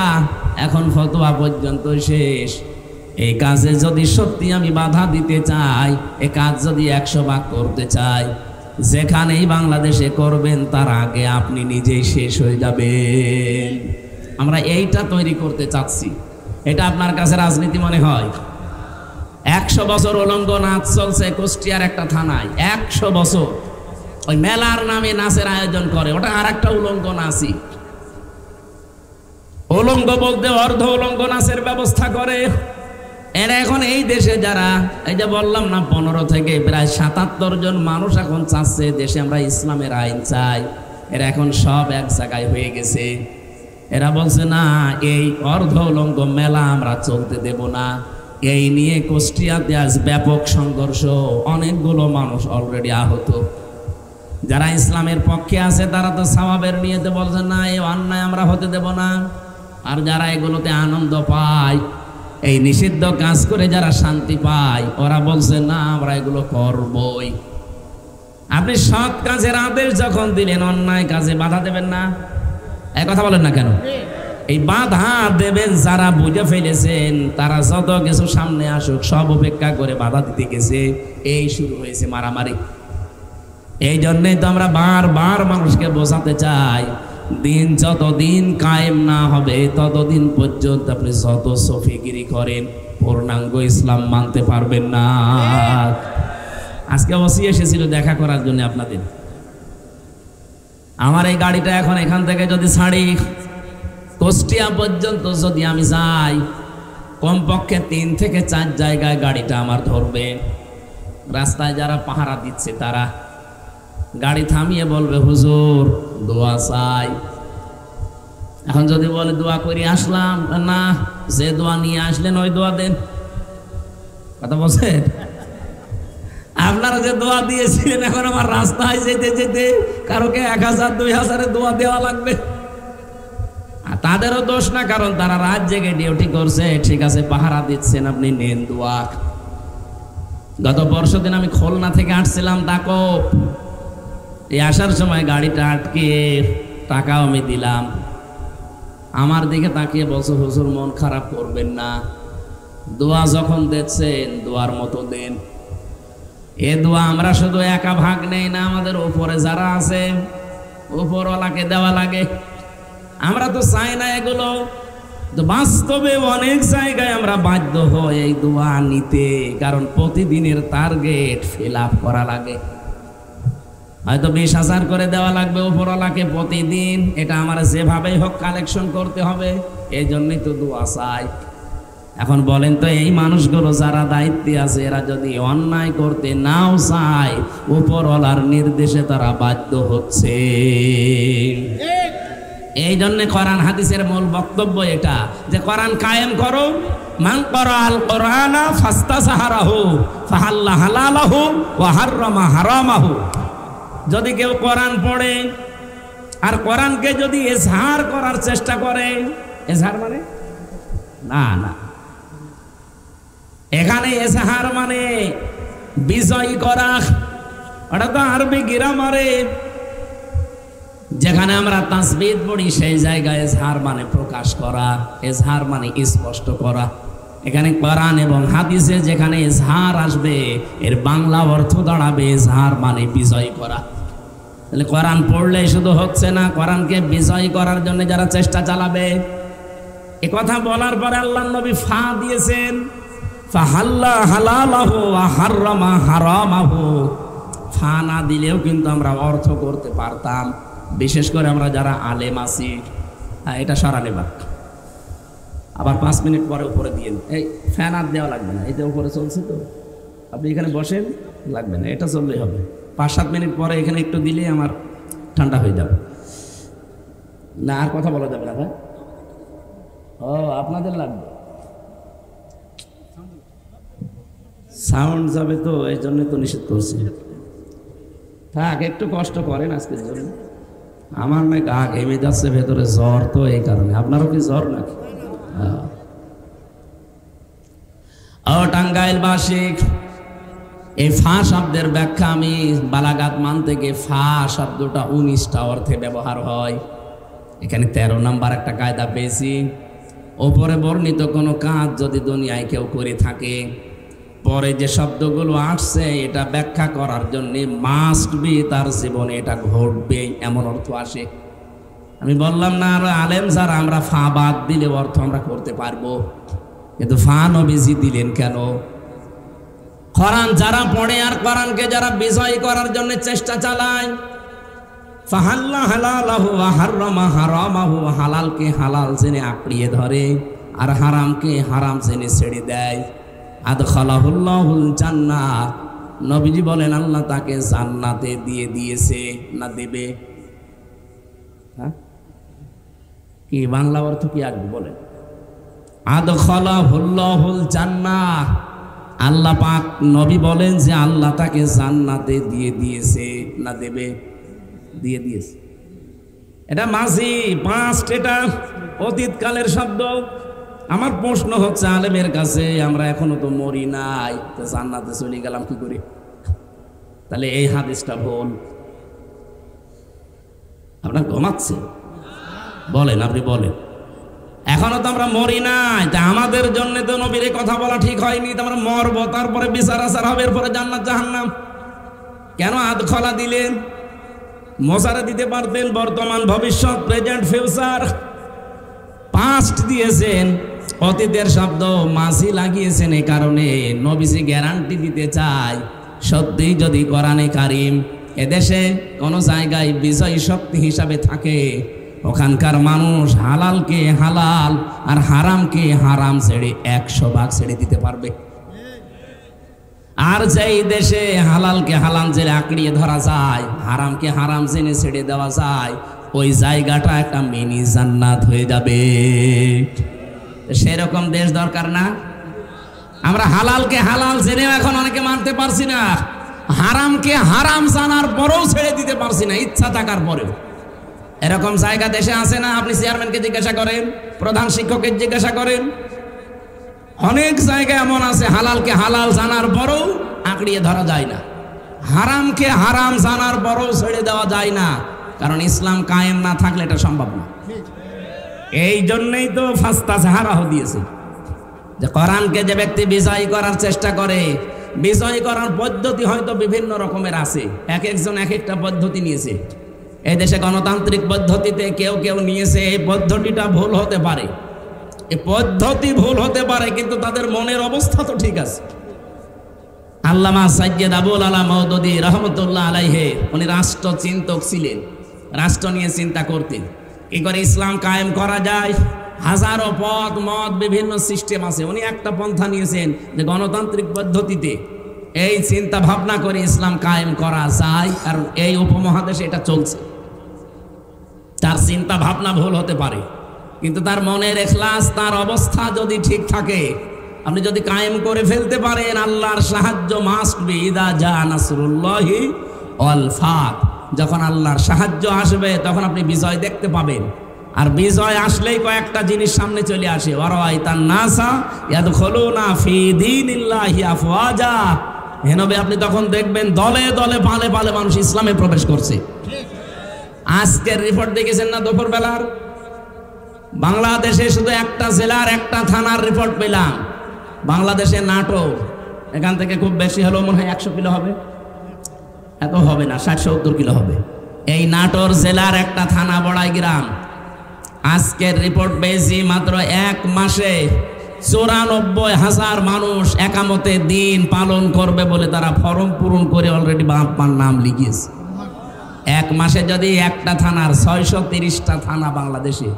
এখন ফতোয়া পর্যন্ত শেষ। এই কাজে যদি সত্যি আমি বাধা দিতে চাই, এই কাজ যদি 100 ভাগ করতে চাই, যেখানেই বাংলাদেশে করবেন তার আগে আপনি নিজেই শেষ হয়ে যাবেন। আমরা এইটা তৈরি করতে চাচ্ছি। এটা আপনার কাছে রাজনীতি মনে হয়? 100 বছর উলঙ্গ নাচ চলছে কুষ্টিয়ার একটা থানায়, 100 বছর। ওই মেলার নামে নাচের আয়োজন করে, ওটা আর একটা উলঙ্গ নাচই। উলঙ্গ বলতে অর্ধ উলঙ্গ নাচের ব্যবস্থা করে। এরা এখন এই দেশে যারা, এই যে বললাম না 15 থেকে প্রায় 77 জন মানুষ এখন চাচ্ছে দেশে আমরা ইসলামের আইন চাই, এরা এখন সব এক জায়গায় হয়ে গেছে। এরা বলছে না, এই অর্ধ উলঙ্গ মেলা আমরা চলতে দেব না। এই নিয়ে কুষ্টিয়াতে আজ ব্যাপক সংঘর্ষ, অনেকগুলো মানুষ অলরেডি আহত। যারা ইসলামের পক্ষে আছে তারা তো সওয়াবের নিয়েতে বলছে না, এই অন্যায় আমরা হতে দেব না। আর যারা এগুলোতে আনন্দ পায়, এই নিষিদ্ধ কাজ করে যারা শান্তি পায়, ওরা বলছে না আমরা এগুলো করবই। আপনি সৎ কাজের আদেশ যখন দিলেন, অন্যায় কাজে বাধা দেবেন না? এই কথা বলেন না কেন? এই বাধা দেবেন যারা বুঝে ফেলেছেন, তারা যত কিছু সামনে আসুক সব উপেক্ষা করে বাধা দিতে গেছে। এই শুরু হয়েছে মারামারি। এই জন্যই তো আমরা বারবার মানুষকে বোঝাতে চাই, দিন যতদিন কায়েম না হবে ততদিন পর্যন্ত আপনি যত সফিগিরি করেন পূর্ণাঙ্গ ইসলাম মানতে পারবেন না। আজকে অবশ্যই এসেছিল দেখা করার জন্য আপনাদের। আমার এই গাড়িটা এখন এখান থেকে যদি ছাড়ি, কুষ্টিয়া পর্যন্ত যদি আমি যাই, কমপক্ষে 3 থেকে 4 জায়গায় গাড়িটা আমার ধরবে। রাস্তায় যারা পাহারা দিচ্ছে তারা গাড়ি থামিয়ে বলবে হুজুর দোয়া চাই। এখন যদি বলে দোয়া করে আসলাম, না, যে দোয়া নিয়ে আসলেন ওই দোয়া দেন। কথা বলছেন? আপনারা যে দোয়া দিয়েছিলেন, এখন আমার রাস্তায় যেতে যেতে কারোকে 1000 2000 দোয়া দেওয়া লাগবে। আর তাদেরও দোষ না, কারণ তারা রাত জেগে ডিউটি করছে, ঠিক আছে পাহারা দিচ্ছেন, আপনি নেন দোয়া। গত পরশুদিন আমি খুলনা থেকে আসছিলাম দাকপ, এই আসার সময় গাড়িটা আটকে টাকাও আমি দিলাম। আমার দিকে তাকিয়ে বলছে, হুজুর মন খারাপ করবেন না, দোয়া যখন দিচ্ছেন দোয়ার মতো দেন। এ দোয়া আমরা শুধু একা ভাগ নেই না, আমাদের উপরে যারা আছে উপরওয়ালাকে দেওয়া লাগে। আমরা তো চাই না এগুলো, তো বাস্তবে অনেক জায়গায় আমরা বাধ্য হই এই দোয়া নিতে, কারণ প্রতিদিনের টার্গেট ফিল আপ করা লাগে। হয়তো 20,000 করে দেওয়া লাগবে উপরওয়ালাকে প্রতিদিন, এটা আমার যেভাবেই হোক কালেকশন করতে হবে, এই জন্যই তো দোয়া চাই। এখন বলেন তো, এই মানুষগুলো যারা দায়িত্বে আছে এরা যদি অন্যায় করতে নাও চায়, উপরওয়ালার নির্দেশে তারা বাধ্য হচ্ছে। এই জন্য কোরআন হাদিসের মূল বক্তব্য এটা, যে কোরআন কায়েম করো। মান ক্বারাআল কোরআনা ফাস্তাসহারাহু ফাহাল্লা হালালাহু ওয়া হাররামা হারামাহু। যদি কেউ কোরআন পড়ে আর কোরআনকে যদি ইজহার করার চেষ্টা করে, ইজহার মানে না না, এখানে ইজহার মানে বিজয় করা, ওটা তো আরবি গ্রামারে যেখানে আমরা তাসবিহ পড়ি সেই জায়গায় ইজহার মানে প্রকাশ করা, ইজহার মানে স্পষ্ট করা। এখানে কোরআন এবং হাদিসে যেখানে ইজহার আসবে এর বাংলা অর্থ দাঁড়াবে ইজহার মানে বিজয় করা। তাহলে কোরআন পড়লে শুধু হচ্ছে না, কোরআনকে বিজয় করার জন্য যারা চেষ্টা চালাবে। এ কথা বলার পরে আল্লাহর নবী ফা দিয়েছেন, ফাহাল্লা হালালাহু ওয়া হাররামা হারামাহু। ফা না দিলেও কিন্তু আমরা অর্থ করতে পারতাম, বিশেষ করে আমরা যারা আলেম আছি। এটা সরালে বাক, আবার 5 মিনিট পরে উপরে দিয়ে, এই ফ্যান আর দেওয়া লাগবে না, এটা উপরে চলছে তো, আপনি এখানে বসেন, লাগবে না, এটা চললেই হবে। 5-7 মিনিট পরে এখানে একটু দিলে আমার ঠান্ডা হয়ে যাবে না, আর কথা বলা যাবে না। ভাই ও আপনাদের লাগবে, সাউন্ড যাবে তো, এই জন্য তো নিষেধ করছি। থাক, একটু কষ্ট করেন আজকের জন্য। আমার না গা ঘেমে যাচ্ছে ভেতরে, জ্বর তো এই কারণে। আপনারও কি জ্বর নাকি? ও টাঙ্গাইলবাসী, এই ফা শব্দের ব্যাখ্যা আমি বালাগাত মান থেকে, ফা শব্দটা 19টা অর্থে ব্যবহার হয়। এখানে 13 নম্বর একটা কায়দা পেয়েছি। ওপরে বর্ণিত কোনো কাজ যদি দুনিয়ায় কেউ করে থাকে, পরে যে শব্দগুলো আসছে এটা ব্যাখ্যা করার জন্য মাস্ট বি তার জীবনে এটা ঘটবে, এমন অর্থ আসে। আমি বললাম না, আর আলেম যারা আমরা ফা বাদ দিলে অর্থ আমরা করতে পারবো, কিন্তু ফা নবীজি দিলেন কেন? কোরআন যারা পড়ে আর কোরআনকে যারা বিজয় করার জন্য চেষ্টা চালায়, ফাহাল্লা হালালাহু ওয়া হাররামা হারামাহু, হালালকে হালাল জেনে আঁকড়িয়ে ধরে আর হারামকে হারাম জেনে ছেড়ে দেয়, আদখালাহুল্লাহুল জান্নাহ। নবীজি বলেন আল্লাহ তাকে জান্নাতে দিয়ে দিয়েছে, না দেবে? হ্যাঁ, কি বাংলা অর্থ কি আসবে বলেন? আদখালাহুল্লাহুল জান্নাহ, আল্লাহ পাক নবী বলেন যে আল্লাহ তাকে জান্নাতে দিয়ে দিয়েছে, না দেবে? দিয়ে দিয়েছে। এটা মাঝি পাস্ট, এটা অতীতকালের শব্দ। আমার প্রশ্ন হচ্ছে আলেমের কাছে, আমরা এখনো তো মরি নাই, তো জান্নাতে চলে গেলাম কি করে? তাহলে এই হাদিসটা ভুল। আপনার ঘুমাচ্ছে বলেন, আপনি বলেন, এখনো তো আমরা মরি নাই, তা আমাদের জন্য তো নবীর কথা বলা ঠিক হয়নি। তো আমরা মরবো, তারপরে বিচার আচার হবে, এরপরে জান্নাত জাহান্নাম। কেন আদখলা দিলেন? মোসারে দিতে পারতেন বর্তমান, ভবিষ্যৎ, প্রেজেন্ট, ফিউচার। পাস্ট দিয়েছেন, অতীতের শব্দ মাঝি লাগিয়েছেন। এই কারণে নবীজি গ্যারান্টি দিতে চায়, সত্যিই যদি কোরআনে কারিম এদেশে কোনো জায়গায় বিজয়ী শক্তি হিসাবে থাকে, ওখানকার মানুষ হালালকে হালাল আর হারামকে হারাম ছেড়ে 100 ভাগ ছেড়ে দিতে পারবে। আর যেই দেশে হালালকে হালাল জেনে আঁকড়িয়ে ধরা যায়, হারামকে হারাম জেনে ছেড়ে দেওয়া যায়, ওই জায়গাটা একটা মিনি জান্নাত হয়ে যাবে। সেরকম দেশ দরকার না? আমরা হালালকে হালাল জেনেও এখন অনেকে মানতে পারছি না, হারামকে হারাম জানার পরেও ছেড়ে দিতে পারছি না, ইচ্ছা থাকার পরেও। এরকম জায়গা দেশে আছে না? আপনি চেয়ারম্যানকে জিজ্ঞাসা করেন, প্রধান শিক্ষককে জিজ্ঞাসা করেন, অনেক জায়গায় এমন আছে হালালকে হালাল জানার পরও আঁকড়িয়ে ধরা যায় না, হারামকে হারাম জানার পরও ছেড়ে দেওয়া যায় না, কারণ ইসলাম কায়েম না থাকলে এটা সম্ভব না। এই জন্যই তো ফাস্তা সাহারাহ দিয়েছে যে কোরআনকে যে ব্যক্তি বিজয় করার চেষ্টা করে, বিজয় করার পদ্ধতি হয়তো বিভিন্ন রকমের আছে, এক একজন এক একটা পদ্ধতি নিয়েছে। এই দেশে গণতান্ত্রিক পদ্ধতিতে কেউ কেউ নিয়েছে, এই পদ্ধতিটা ভুল হতে পারে, এই পদ্ধতি ভুল হতে পারে, কিন্তু তাদের মনের অবস্থা তো ঠিক আছে। আল্লামা সাইয়্যিদ আবুল আলা মওদুদী রহমতুল্লাহ আলাইহি উনি রাষ্ট্রচিন্তক ছিলেন, রাষ্ট্র নিয়ে চিন্তা করতেন কি করে ইসলাম কায়েম করা যায়। হাজারো পথ মত বিভিন্ন সিস্টেম আছে, উনি একটা পন্থা নিয়েছেন যে গণতান্ত্রিক পদ্ধতিতে এই চিন্তা ভাবনা করে ইসলাম কায়েম করা যায়, কারণ এই উপমহাদেশে এটা চলছে। তার চিন্তা ভাবনা ভুল হতে পারে, কিন্তু তার মনের ইখলাস, তার অবস্থা যদি ঠিক থাকে, আপনি যদি কায়েম করে ফেলতে পারেন, আল্লাহর সাহায্য মাস্ট বি ইদা জা নাসরুল্লাহি ওয়াল ফাত। যখন আল্লাহর সাহায্য আসবে তখন আপনি বিজয় দেখতে পাবেন, আর বিজয় আসলেই কয়েকটা জিনিস সামনে চলে আসে, ওয়ারাইতান নাসা ইয়াদখুলুনা ফি দীনিল্লাহি আফওয়াজা। হে নবী, আপনি তখন দেখবেন দলে দলে পালে পালে মানুষ ইসলামে প্রবেশ করছে। আজকের রিপোর্ট দেখেছেন না দুপুর বেলার? বাংলাদেশে শুধু একটা জেলার একটা থানার রিপোর্ট পেলাম। বাংলাদেশে নাটোর, এখান থেকে খুব বেশি হলেও মনে হয় 100 কিলো হবে, এত হবে না, 60-70 কিলো হবে। এই নাটোর জেলার একটা থানা বড়াই গ্রাম, আজকের রিপোর্ট পেয়েছি মাত্র 1 মাসে 94,000 মানুষ একামতে দিন পালন করবে বলে তারা ফর্ম পূরণ করে অলরেডি বাপ্পার নাম লিখিয়েছে। 1 মাসে যদি একটা থানার 630টা থানা বাংলাদেশে,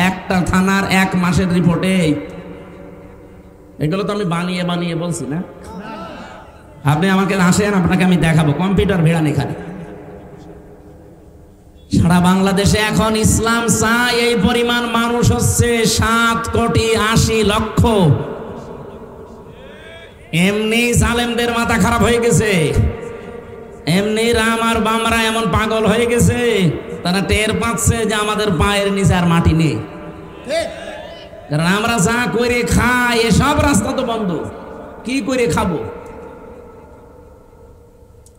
একটা থানার 1 মাসের রিপোর্টে, এগুলো তো আমি বানিয়ে বানিয়ে বলছি না। আপনি আমাকে আসেন, আপনাকে আমি দেখাবো, কম্পিউটার ভেড়ান এখানে। সারা বাংলাদেশে এখন ইসলাম চায় এই পরিমাণ মানুষ হচ্ছে 7,80,00,000। এমনি জালেমদের মাথা খারাপ হয়ে গেছে, এমনি রাম আর বামরা এমন পাগল হয়ে গেছে, তারা টের পাচ্ছে যে আমাদের পায়ের নিচে আর মাটি নেই, কারণ আমরা যা করে খাই এসব রাস্তা তো বন্ধ, কি করে খাবো।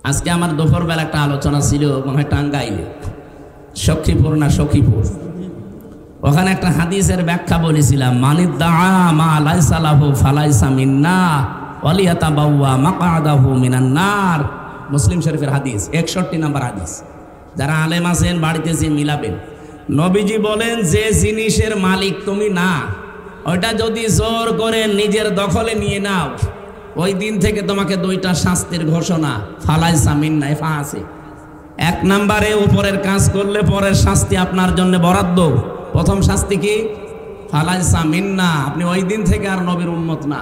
আজকে আমার দুপুর বেলা একটা আলোচনা ছিল মনে হয় টাঙ্গাইলে, সখীপুর না সখীপুর, ওখানে একটা হাদিসের ব্যাখ্যা বলেছিলাম, মানিদ্দাআ মা লাইসা লাহু ফালাইসা মিন্না ওয়ালিয়াতাবাওয়া মাকআদাহু মিনান নার। মুসলিম শরীফের হাদিস, 61 নম্বর হাদিস। যারা আলেম আছেন বাড়িতে যে মিলাবেন, নবীজি বলেন যে জিনিসের মালিক তুমি না, ওইটা যদি জোর করে নিজের দখলে নিয়ে নাও, ওই দিন থেকে তোমাকে 2টা শাস্তির ঘোষণা, ফালাইসা মিন্না, এফা আছে। 1 নম্বরে উপরের কাজ করলে পরের শাস্তি আপনার জন্য বরাদ্দ। প্রথম শাস্তি কি? ফালাইসা মিন্না, আপনি ওই দিন থেকে আর নবীর উম্মত না।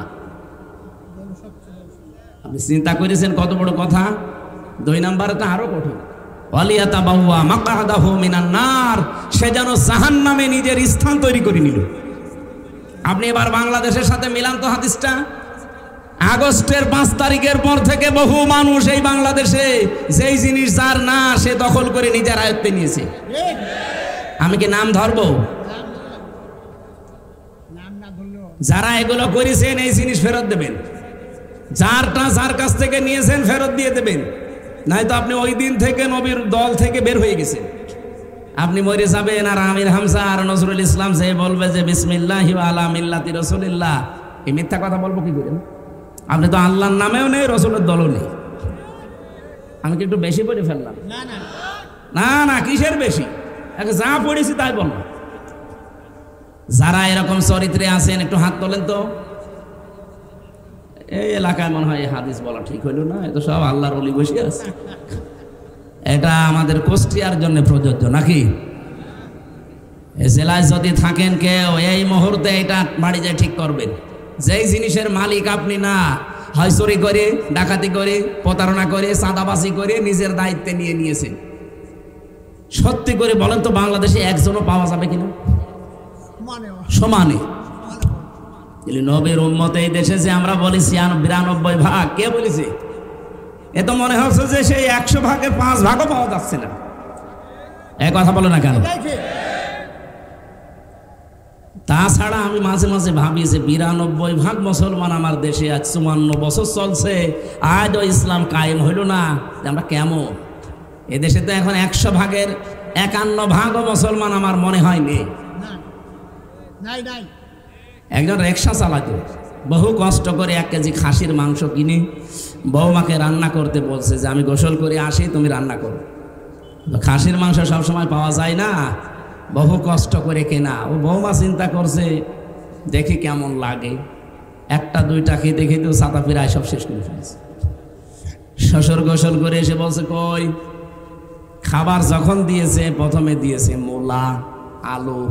আপনি চিন্তা করেছেন কত বড় কথা। 2 নম্বরে তো আরো কঠিন, ওয়ালিয়াতাবাওয়া মাকআদাহু মিনান নার, সে যেন জাহান্নামে নিজের স্থান তৈরি করে নিল। আপনি এবার বাংলাদেশের সাথে মিলান তো হাদিসটা। আগস্টের 5 তারিখের পর থেকে বহু মানুষ এই বাংলাদেশে যেই জিনিস যার না সে দখল করে নিজের আয়ত্তে নিয়েছে। আমি কি নাম ধরবো? যারা এগুলো করেছেন এই জিনিস ফেরত দেবেন, যার কাছ থেকে নিয়েছেন ফেরত দিয়ে দেবেন, নয়তো আপনি ওই দিন থেকে নবীর দল থেকে বের হয়ে গেছেন। আপনি মরে যাবেন আর আমির হামজা আর নজরুল ইসলাম সে বলবে যে বিসমিল্লাহি ওয়া আলা মিল্লাতি রাসূলিল্লাহ। এই মিথ্যা কথা বলবো কি করে? আপনি তো আল্লাহর নামেও নেই, রসুলের দলও নেই। আমি কি একটু বেশি পড়ে ফেললাম? না না, কিসের বেশি, যা পড়েছি তাই বললাম। যারা এরকম চরিত্রে আছেন একটু হাত তোলেন তো। এই এলাকায় মনে হয় হাদিস বলা ঠিক হইল না, এত সব আল্লাহর ওলি বসে আছে। এটা আমাদের কুষ্টিয়ার জন্য প্রযোজ্য নাকি? এই জেলায় যদি থাকেন কেউ, এই মুহূর্তে এটা বাড়ি যায় ঠিক করবেন। যেই জিনিসের মালিক আপনি না, হয় চুরি করে, ডাকাতি করে, প্রতারণা করে, চাঁদাবাজি করে নিজের দায়িত্বে নিয়ে নিয়েছেন। সত্যি করে বলেন তো, বাংলাদেশে একজনও পাওয়া যাবে কিনা সমানে? নবীর উম্মত এই দেশে যে আমরা বলি 92 ভাগ, কে বলেছে? এ তো মনে হচ্ছে যে সেই 100 ভাগের 5 ভাগও পাওয়া যাচ্ছে না। এক কথা বলো না কেন? তাছাড়া আমি মাঝে মাঝে ভাবি যে 92% মুসলমান আমার দেশে, আজ 54 বছর চলছে, আজও ইসলাম কায়েম হইল না। আমরা কেমন? এদেশে তো এখন 100 ভাগের 51 ভাগও মুসলমান আমার মনে হয় নেই। একজন রিক্সা চালাতো, বহু কষ্ট করে 1 কেজি খাসির মাংস কিনে বৌমাকে রান্না করতে বলছে যে আমি গোসল করে আসি, তুমি রান্না করো। খাসির মাংস সবসময় পাওয়া যায় না, বহু কষ্ট করে কেনা। ও বৌমা চিন্তা করছে দেখি কেমন লাগে, 1টা 2টা খেতে খেতেও ছাতা ফিরায় সব শেষ করে ফেলেছে। শ্বশুর গোসল করে এসে বলছে কই? খাবার যখন দিয়েছে প্রথমে দিয়েছে মূলা, আলু।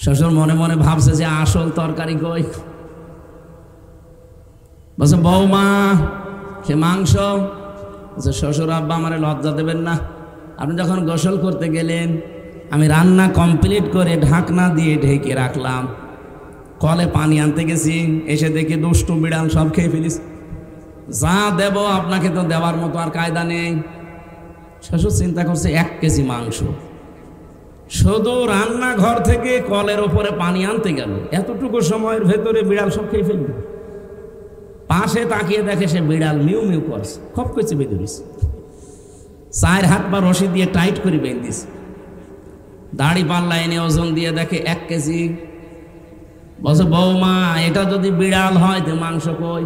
শ্বশুর মনে মনে ভাবছে যে আসল তরকারি কই? বলছে বৌমা সে মাংস। বলছে শ্বশুর আব্বা আমারে লজ্জা দেবেন না, আপনি যখন গোসল করতে গেলেন আমি রান্না কমপ্লিট করে ঢাকনা দিয়ে ঢেকে রাখলাম, কলে পানি আনতে গেছি, এসে দেখি দুষ্টু বিড়াল সব খেয়ে ফেলিস। যা দেব আপনাকে তো দেওয়ার মতো আর কায়দা নেই। শ্বশুর চিন্তা করছে 1 কেজি মাংস, শুধু রান্নাঘর থেকে কলের ওপরে পানি আনতে গেল, এতটুকু সময়ের ভেতরে বিড়াল সব খেয়ে ফেলবে। পাশে তাকিয়ে দেখে সে বিড়াল মিউ মিউ করছে, খপ করছে বেঁধে 4 হাত পা রশি দিয়ে টাইট করে বেঁধিস। দাড়ি পাল্লা এনে ওজন দিয়ে দেখে 1 কেজি। বলছে বৌমা এটা যদি বিড়াল হয় তো মাংস কই?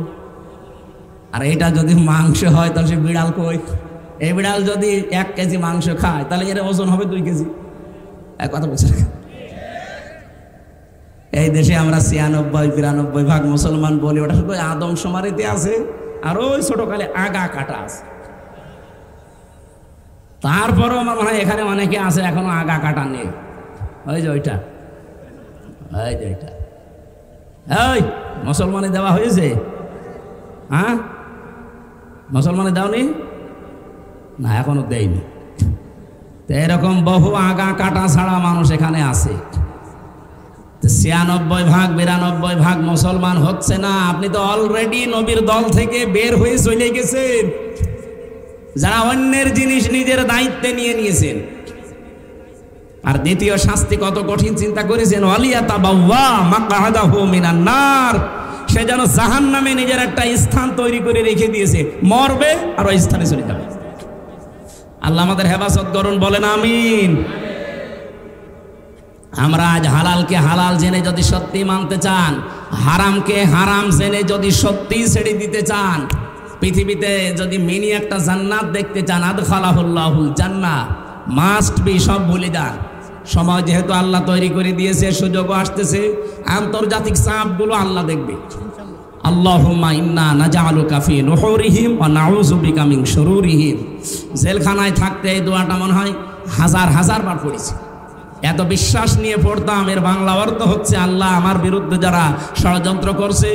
আর এটা যদি মাংস হয় তাহলে সে বিড়াল কই? এই বিড়াল যদি 1 কেজি মাংস খায় তাহলে এর ওজন হবে 2 কেজি। এক কথা বলছে। এই দেশে আমরা 96-93 ভাগ মুসলমান বলি, ওটা শুধু আদমশুমারিতে আছে, আর ওই ছোটকালে আগা কাটা আছে। তারপরেও আমার মনে হয় এখানে অনেকে আছে এখনো আগা কাটা নেই। ওই যে ওইটা, ওই যে ওইটা, এই মুসলমানে দেওয়া হয়েছে? হ্যাঁ মুসলমানে দাওনি না, এখনো দেয়নি। তো এরকম বহু আগা কাটা ছাড়া মানুষ এখানে আছে। 96 ভাগ 92 ভাগ মুসলমান হচ্ছে না। আপনি তো অলরেডি নবীর দল থেকে বের হয়ে চলে গেছেন, যারা অন্যের জিনিস নিজের দায়িত্বে নিয়ে নিয়েছেন। আর দ্বিতীয় শাস্তি কত কঠিন চিন্তা করেছেন, ওয়ালিয়াতাবাওয়া মাকআদাহু মিনান নার, সে যেন জাহান্নামে নিজের একটা স্থান তৈরি করে রেখে দিয়েছে, মরবে আর ওই স্থানে চলে যাবে। আল্লাহ আমাদের হেফাজত করুন, বলেন আমিন। আমরা আজ হালালকে হালাল জেনে যদি সত্যি মানতে চান, হারামকে হারাম জেনে যদি সত্যি ছেড়ে দিতে চান, পৃথিবীতে যদি মিনি একটা জান্নাত দেখতে চান, আদখালাহুল্লাহুল জান্নাহ, মাস্ট বি সব ভুলে যান। সময় যেহেতু আল্লাহ তৈরি করে দিয়েছে, সুযোগও আসতেছে, আন্তর্জাতিক চাপগুলো আল্লাহ দেখবে। আল্লাহুম্মা ইন্না নাজআলুকা ফি নুহুরিহিম ওয়া নাউযু বিকা মিন শুরুরিহিম। জেলখানায় থাকতে এই দোয়াটা মনে হয় হাজার হাজার বার পড়েছি। এত বিশ্বাস নিয়ে পড়তাম। এর বাংলা অর্থ হচ্ছে, আল্লাহ আমার বিরুদ্ধে যারা ষড়যন্ত্র করছে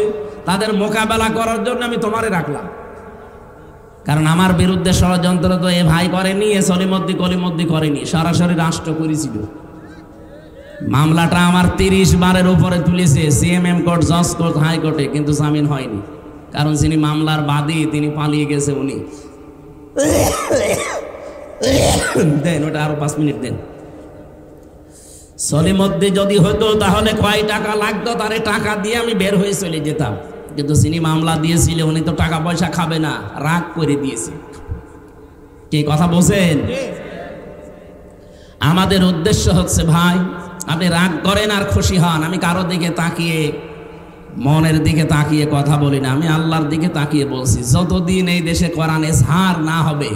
তাদের মোকাবেলা করার জন্য আমি তোমারে রাখলাম। কারণ আমার বিরুদ্ধে ষড়যন্ত্র তো এ ভাই করেনি, এ সলিমদ্দি কলিমদ্দি করেনি, সরাসরি রাষ্ট্র করেছিল। মামলাটা আমার 30 বারের উপরে তুলেছে, সিএমএম কোর্ট, জজ কোর্ট, হাইকোর্টে, কিন্তু জামিন হয়নি। কারণ যিনি মামলার বাদী তিনি পালিয়ে গেছে। উনি দেন ওটা আরো 5 মিনিট দেন। সলিমদ্দি যদি হতো তাহলে কয় টাকা লাগতো, তারে টাকা দিয়ে আমি বের হয়ে চলে যেতাম। কিন্তু যিনি মামলা দিয়েছিল উনি তো টাকা পয়সা খাবে না, রাগ করে দিয়েছে। কি কথা বলছেন? আমাদের উদ্দেশ্য হচ্ছে, ভাই আপনি রাগ করেন আর খুশি হন, আমি কারো দিকে তাকিয়ে, মনের দিকে তাকিয়ে কথা বলি না, আমি আল্লাহর দিকে তাকিয়ে বলছি। যতদিন এই দেশে কোরআন এজহার না হবে,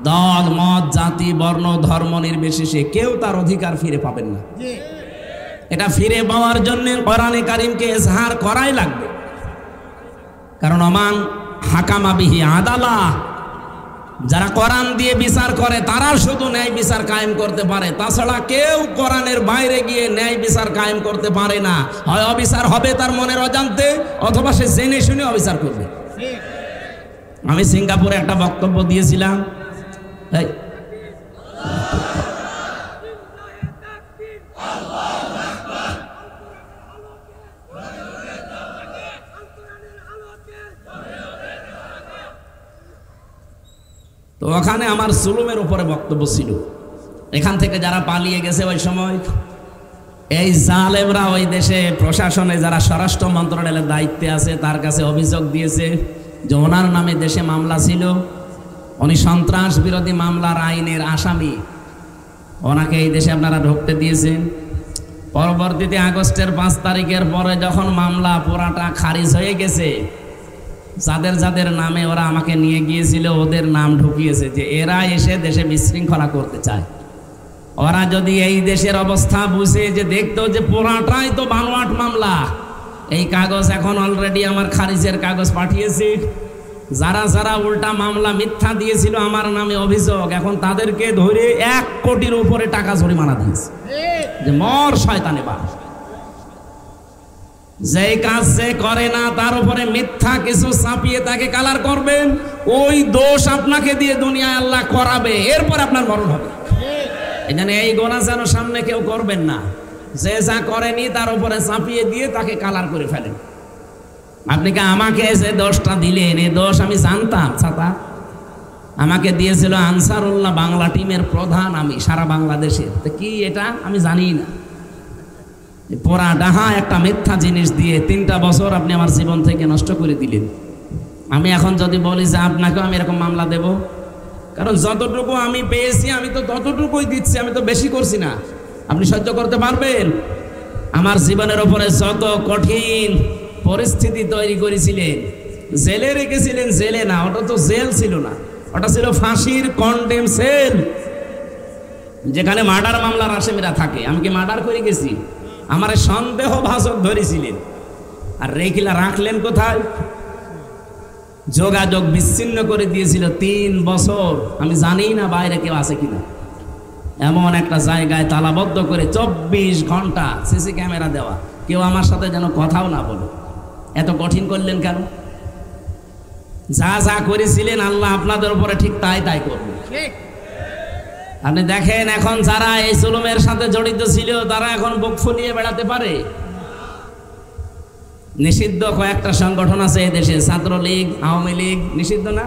দল মত জাতি বর্ণ ধর্ম নির্বিশেষে কেউ তার অধিকার ফিরে পাবেন না। এটা ফিরে পাওয়ার জন্য কোরআনে কারিমকে এজহার করাই লাগবে। কারণ ওমান হাকামা বিহি আদালা, যারা কোরআন দিয়ে বিচার করে তারা শুধু ন্যায় বিচার কায়েম করতে পারে, তাছাড়া কেউ কোরআনের বাইরে গিয়ে ন্যায় বিচার কায়েম করতে পারে না। হয় অবিচার হবে তার মনের অজান্তে, অথবা সে জেনে শুনে অবিচার করবে। আমি সিঙ্গাপুরে একটা বক্তব্য দিয়েছিলাম, তো ওখানে আমার জুলুমের উপরে বক্তব্য ছিল। এখান থেকে যারা পালিয়ে গেছে ওই সময়, এই জালেমরা ওই দেশে প্রশাসনে যারা স্বরাষ্ট্র মন্ত্রণালয়ের দায়িত্বে আছে তার কাছে অভিযোগ দিয়েছে যে ওনার নামে দেশে মামলা ছিল, উনি সন্ত্রাস বিরোধী মামলার আইনের আসামি, ওনাকে এই দেশে আপনারা ঢুকতে দিয়েছেন। পরবর্তীতে আগস্টের 5 তারিখের পরে যখন মামলা পুরাটা খারিজ হয়ে গেছে, যাদের যাদের নামে ওরা আমাকে নিয়ে গিয়েছিল ওদের নাম ঢুকিয়েছে যে এরা এসে দেশে বিশৃঙ্খলা করতে চায়। ওরা যদি এই দেশের অবস্থা বুঝে যে দেখতো যে পুরাটাই তো বানোয়াট মামলা, এই কাগজ এখন অলরেডি আমার খারিজের কাগজ পাঠিয়েছি, যারা যারা উল্টা মামলা মিথ্যা দিয়েছিল আমার নামে অভিযোগ, এখন তাদেরকে ধরে 1 কোটির উপরে টাকা জরিমানা দিয়েছে যে মর শয়তানে বাস। যে কাজ সে করে না তার উপরে মিথ্যা কিছু চাপিয়ে তাকে কালার করবেন, ওই দোষ আপনাকে দিয়ে দুনিয়ায় আল্লাহ করাবে, এরপর আপনার মরণ হবে। এখানে এই গোনা যেন সামনে কেউ করবেন না, যে যা করেনি তার উপরে চাপিয়ে দিয়ে তাকে কালার করে ফেলেন। আপনি কি আমাকে যে দোষটা দিলেন, এই দোষ আমি জানতাম? ছাতা আমাকে দিয়েছিল আনসারুল্লাহ বাংলা টিমের প্রধান, আমি সারা বাংলাদেশে, তো কি এটা আমি জানি না। পোড়া ডাহা একটা মিথ্যা জিনিস দিয়ে 3টা বছর আপনি আমার জীবন থেকে নষ্ট করে দিলেন। আমি এখন যদি বলি যে আপনাকেও আমি এরকম মামলা দেব, কারণ যতটুকু আমি পেয়েছি আমি তো ততটুকুই দিচ্ছি, আমি তো বেশি করছি না। আপনি সহ্য করতে পারবেন? আমার জীবনের উপরে যত কঠিন পরিস্থিতি তৈরি করেছিলেন, জেলে রেখেছিলেন, জেলে না, ওটা তো জেল ছিল না, ওটা ছিল ফাঁসির কন্ডেম সেল, যেখানে মার্ডার মামলার আসামিরা থাকে। আমি কি মার্ডার করে গেছি? আমার সন্দেহ ভাজক ধরেছিলেন, আর রেখিলা রাখলেন কোথায়? যোগাযোগ বিচ্ছিন্ন করে দিয়েছিল 3 বছর। আমি জানি না বাইরে কেউ আছে কিনা, এমন একটা জায়গায় তালাবদ্ধ করে 24 ঘন্টা সিসি ক্যামেরা দেওয়া, কেউ আমার সাথে যেন কথাও না বলে। এত কঠিন করলেন কেন? যা যা করেছিলেন আল্লাহ আপনাদের উপরে ঠিক তাই তাই করবেন। আপনি দেখেন এখন যারা এই জুলুমের সাথে জড়িত ছিল তারা এখন বুক ফুলিয়ে বেড়াতে পারে। নিষিদ্ধ কয়েকটা সংগঠন আছে এই দেশে, ছাত্রলীগ, আওয়ামী লীগ, নিষিদ্ধ না?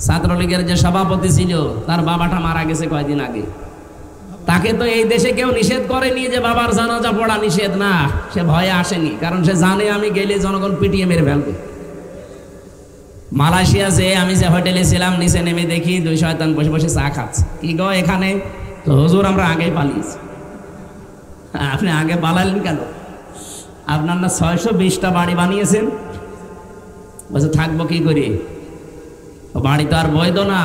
ছাত্রলীগের যে সভাপতি ছিল তার বাবাটা মারা গেছে কয়েকদিন আগে, তাকে তো এই দেশে কেউ নিষেধ করেনি যে বাবার জানাজা পড়া নিষেধ না, সে ভয়ে আসেনি, কারণ সে জানে আমি গেলে জনগণ পিটিয়ে মেরে ফেলবে। মালয়েশিয়া যে আমি যে হোটেলে ছিলাম, নিচে নেমে দেখি 2 শয়তান বসে বসে চা খাচ্ছে। কি গো এখানে? তো হুজুর আমরা আগেই পালিয়েছি। আপনি আগে পালালেন কেন? আপনার না 620টা বাড়ি বানিয়েছেন, বলছে থাকবো কি করে, বাড়ি তো আর বৈধ না।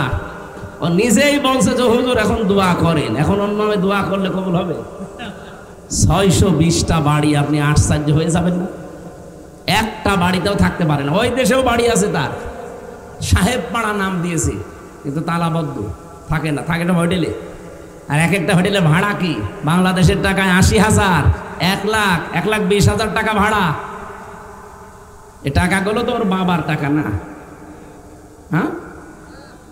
ও নিজেই বলছে যে হুজুর এখন দোয়া করেন, এখন অন্যভাবে দোয়া করলে কবুল হবে। 620টা বাড়ি, আপনি আশ্চর্য হয়ে যাবেন না? একটা বাড়িতেও থাকতে পারে না। ওই দেশেও বাড়ি আছে তার, সাহেব পাড়া নাম দিয়েছে, কিন্তু তালাবদ্ধ, থাকে না, থাকে না হোটেলে। আর এক একটা হোটেলে ভাড়া কি বাংলাদেশের টাকায় 80,000, 1 লাখ, 1,20,000 টাকা ভাড়া। এই টাকাগুলো তো ওর বাবার টাকা না, হ্যাঁ,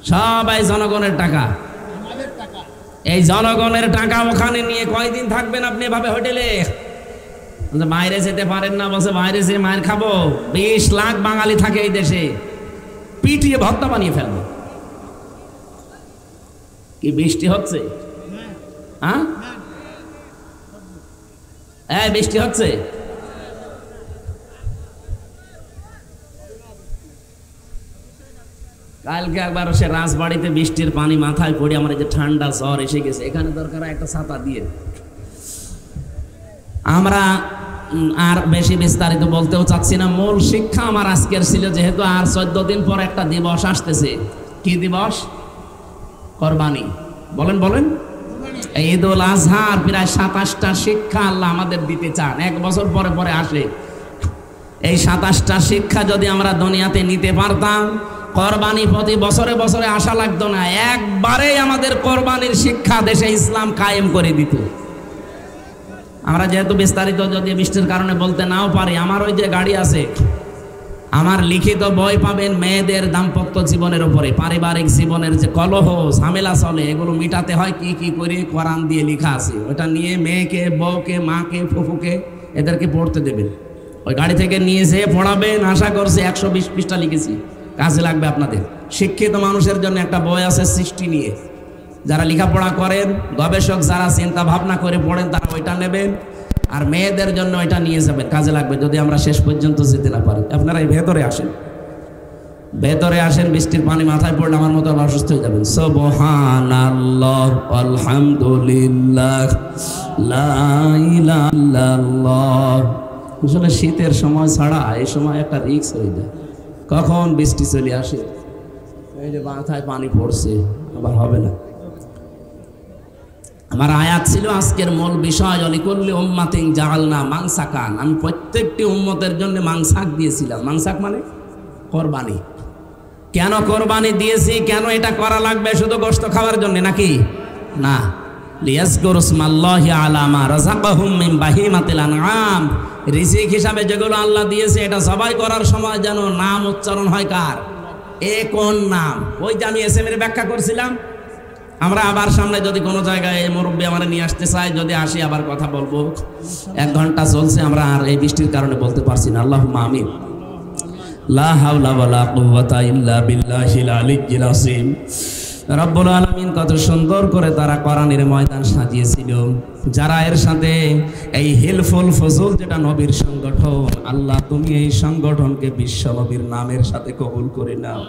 সবাই জনগণের টাকা। এই জনগণের টাকা ওখানে নিয়ে কয়দিন থাকবেন আপনি এভাবে হোটেলে? বাইরে যেতে পারেন না, বলছে বাইরে যে মায়ের খাবো। 20 লাখ বাঙালি থাকে এই দেশে, পিটিয়ে ভর্তা বানিয়ে ফেলবো। কি বৃষ্টি হচ্ছে? হ্যাঁ, এই বৃষ্টি হচ্ছে। কালকে একবার সে রাজবাড়িতে বৃষ্টির পানি মাথায় পড়ে আমার এই যে ঠান্ডা জ্বর এসে গেছে, এখানে দরকার একটা ছাতা দিয়ে। আমরা আর বেশি বিস্তারিত বলতেও চাচ্ছি না। মূল শিক্ষা আমার আজকের ছিল, যেহেতু আর 14 দিন পর একটা দিবস আসতেছে। কি দিবস? কোরবানি। বলেন বলেন। ঈদুল আজহার প্রায় 27টা শিক্ষা আল্লাহ আমাদের দিতে চান, 1 বছর পরে পরে আসে। এই 27টা শিক্ষা যদি আমরা দুনিয়াতে নিতে পারতাম, কোরবানি প্রতি বছরে বছরে আসা লাগতো না, একবারেই আমাদের কোরবানির শিক্ষা দেশে ইসলাম কায়েম করে দিত। আমরা যেহেতু বিস্তারিত যদি বৃষ্টির কারণে বলতে নাও পারি, আমার ওই যে গাড়ি আছে, আমার লিখিত বই পাবেন মেয়েদের দাম্পত্য জীবনের উপরে, পারিবারিক জীবনের যে কলহ ঝামেলা চলে, এগুলো মিটাতে হয় কি কি করে, কোরআন দিয়ে লেখা আছে। ওটা নিয়ে মেয়েকে, বউকে, মাকে, ফুফুকে এদেরকে পড়তে দেবেন। ওই গাড়ি থেকে নিয়ে যেয়ে পড়াবেন। আশা করছি 120 পৃষ্ঠা লিখেছি, কাজে লাগবে আপনাদের। শিক্ষিত মানুষের জন্য একটা বই আছে সৃষ্টি নিয়ে, যারা লেখাপড়া করেন, গবেষক যারা চিন্তা ভাবনা করে পড়েন, তারা ওইটা নেবেন, আর মেয়েদের জন্য ওইটা নিয়ে যাবেন, কাজে লাগবে যদি আমরা শেষ পর্যন্ত যেতে না পারি। আপনারা এই ভেতরে আসেন, ভেতরে আসেন, বৃষ্টির পানি মাথায় পড়লে আমার মতো অসুস্থ হয়ে যাবেন। সুবহানাল্লাহ, আলহামদুলিল্লাহ, লা ইলাহা ইল্লাল্লাহ। আসলে শীতের সময় ছাড়া এই সময় একটা রিস্ক হয়ে যায়, কখন বৃষ্টি চলে আসে, এই যে মাথায় পানি পড়ছে, আবার হবে না। আমার আয়াত ছিল আজকের মূল বিষয়, অলিকুল্লি উম্মাতিন জাআলনা মানসাকান। আমি প্রত্যেকটি উম্মতের জন্য মাংসাক দিয়েছিলাম। মাংসাক মানে কোরবানি। কেন কোরবানি দিয়েছি, কেন এটা করা লাগবে? শুধু গোশত খাওয়ার জন্য নাকি? না, লিয়াজকুরু ইসমাল্লাহি আলা মা রাযাকাহুম মিন বাহিমাতিল আনআম। রিজিক হিসাবে যেগুলো আল্লাহ দিয়েছে, এটা সবাই করার সময় যেন নাম উচ্চারণ হয়। কার? এ কোন নাম? ওই যে আমি এসএম এর ব্যাখ্যা করছিলাম। আমরা আবার সামনে যদি কোনো জায়গায় মুরব্বী আমার নিয়ে আসতে চাই, যদি আসি আবার কথা বলবো। 1 ঘন্টা চলছে, আমরা আর এই বৃষ্টির কারণে বলতে পারছি না। আল্লাহুম্মা আমিন। লা হাওলা ওয়ালা কুওয়াতা ইল্লা বিল্লাহিল আলিয়্যিল আযীম। রব্বুল আলামিন কত সুন্দর করে তারা কোরআনের ময়দান সাজিয়েছিল। যারা এর সাথে এই হিলফুল ফজল, যেটা নবীর সংগঠন, আল্লাহ তুমি এই সংগঠনকে বিশ্ব নবীর নামের সাথে কবুল করে নাও।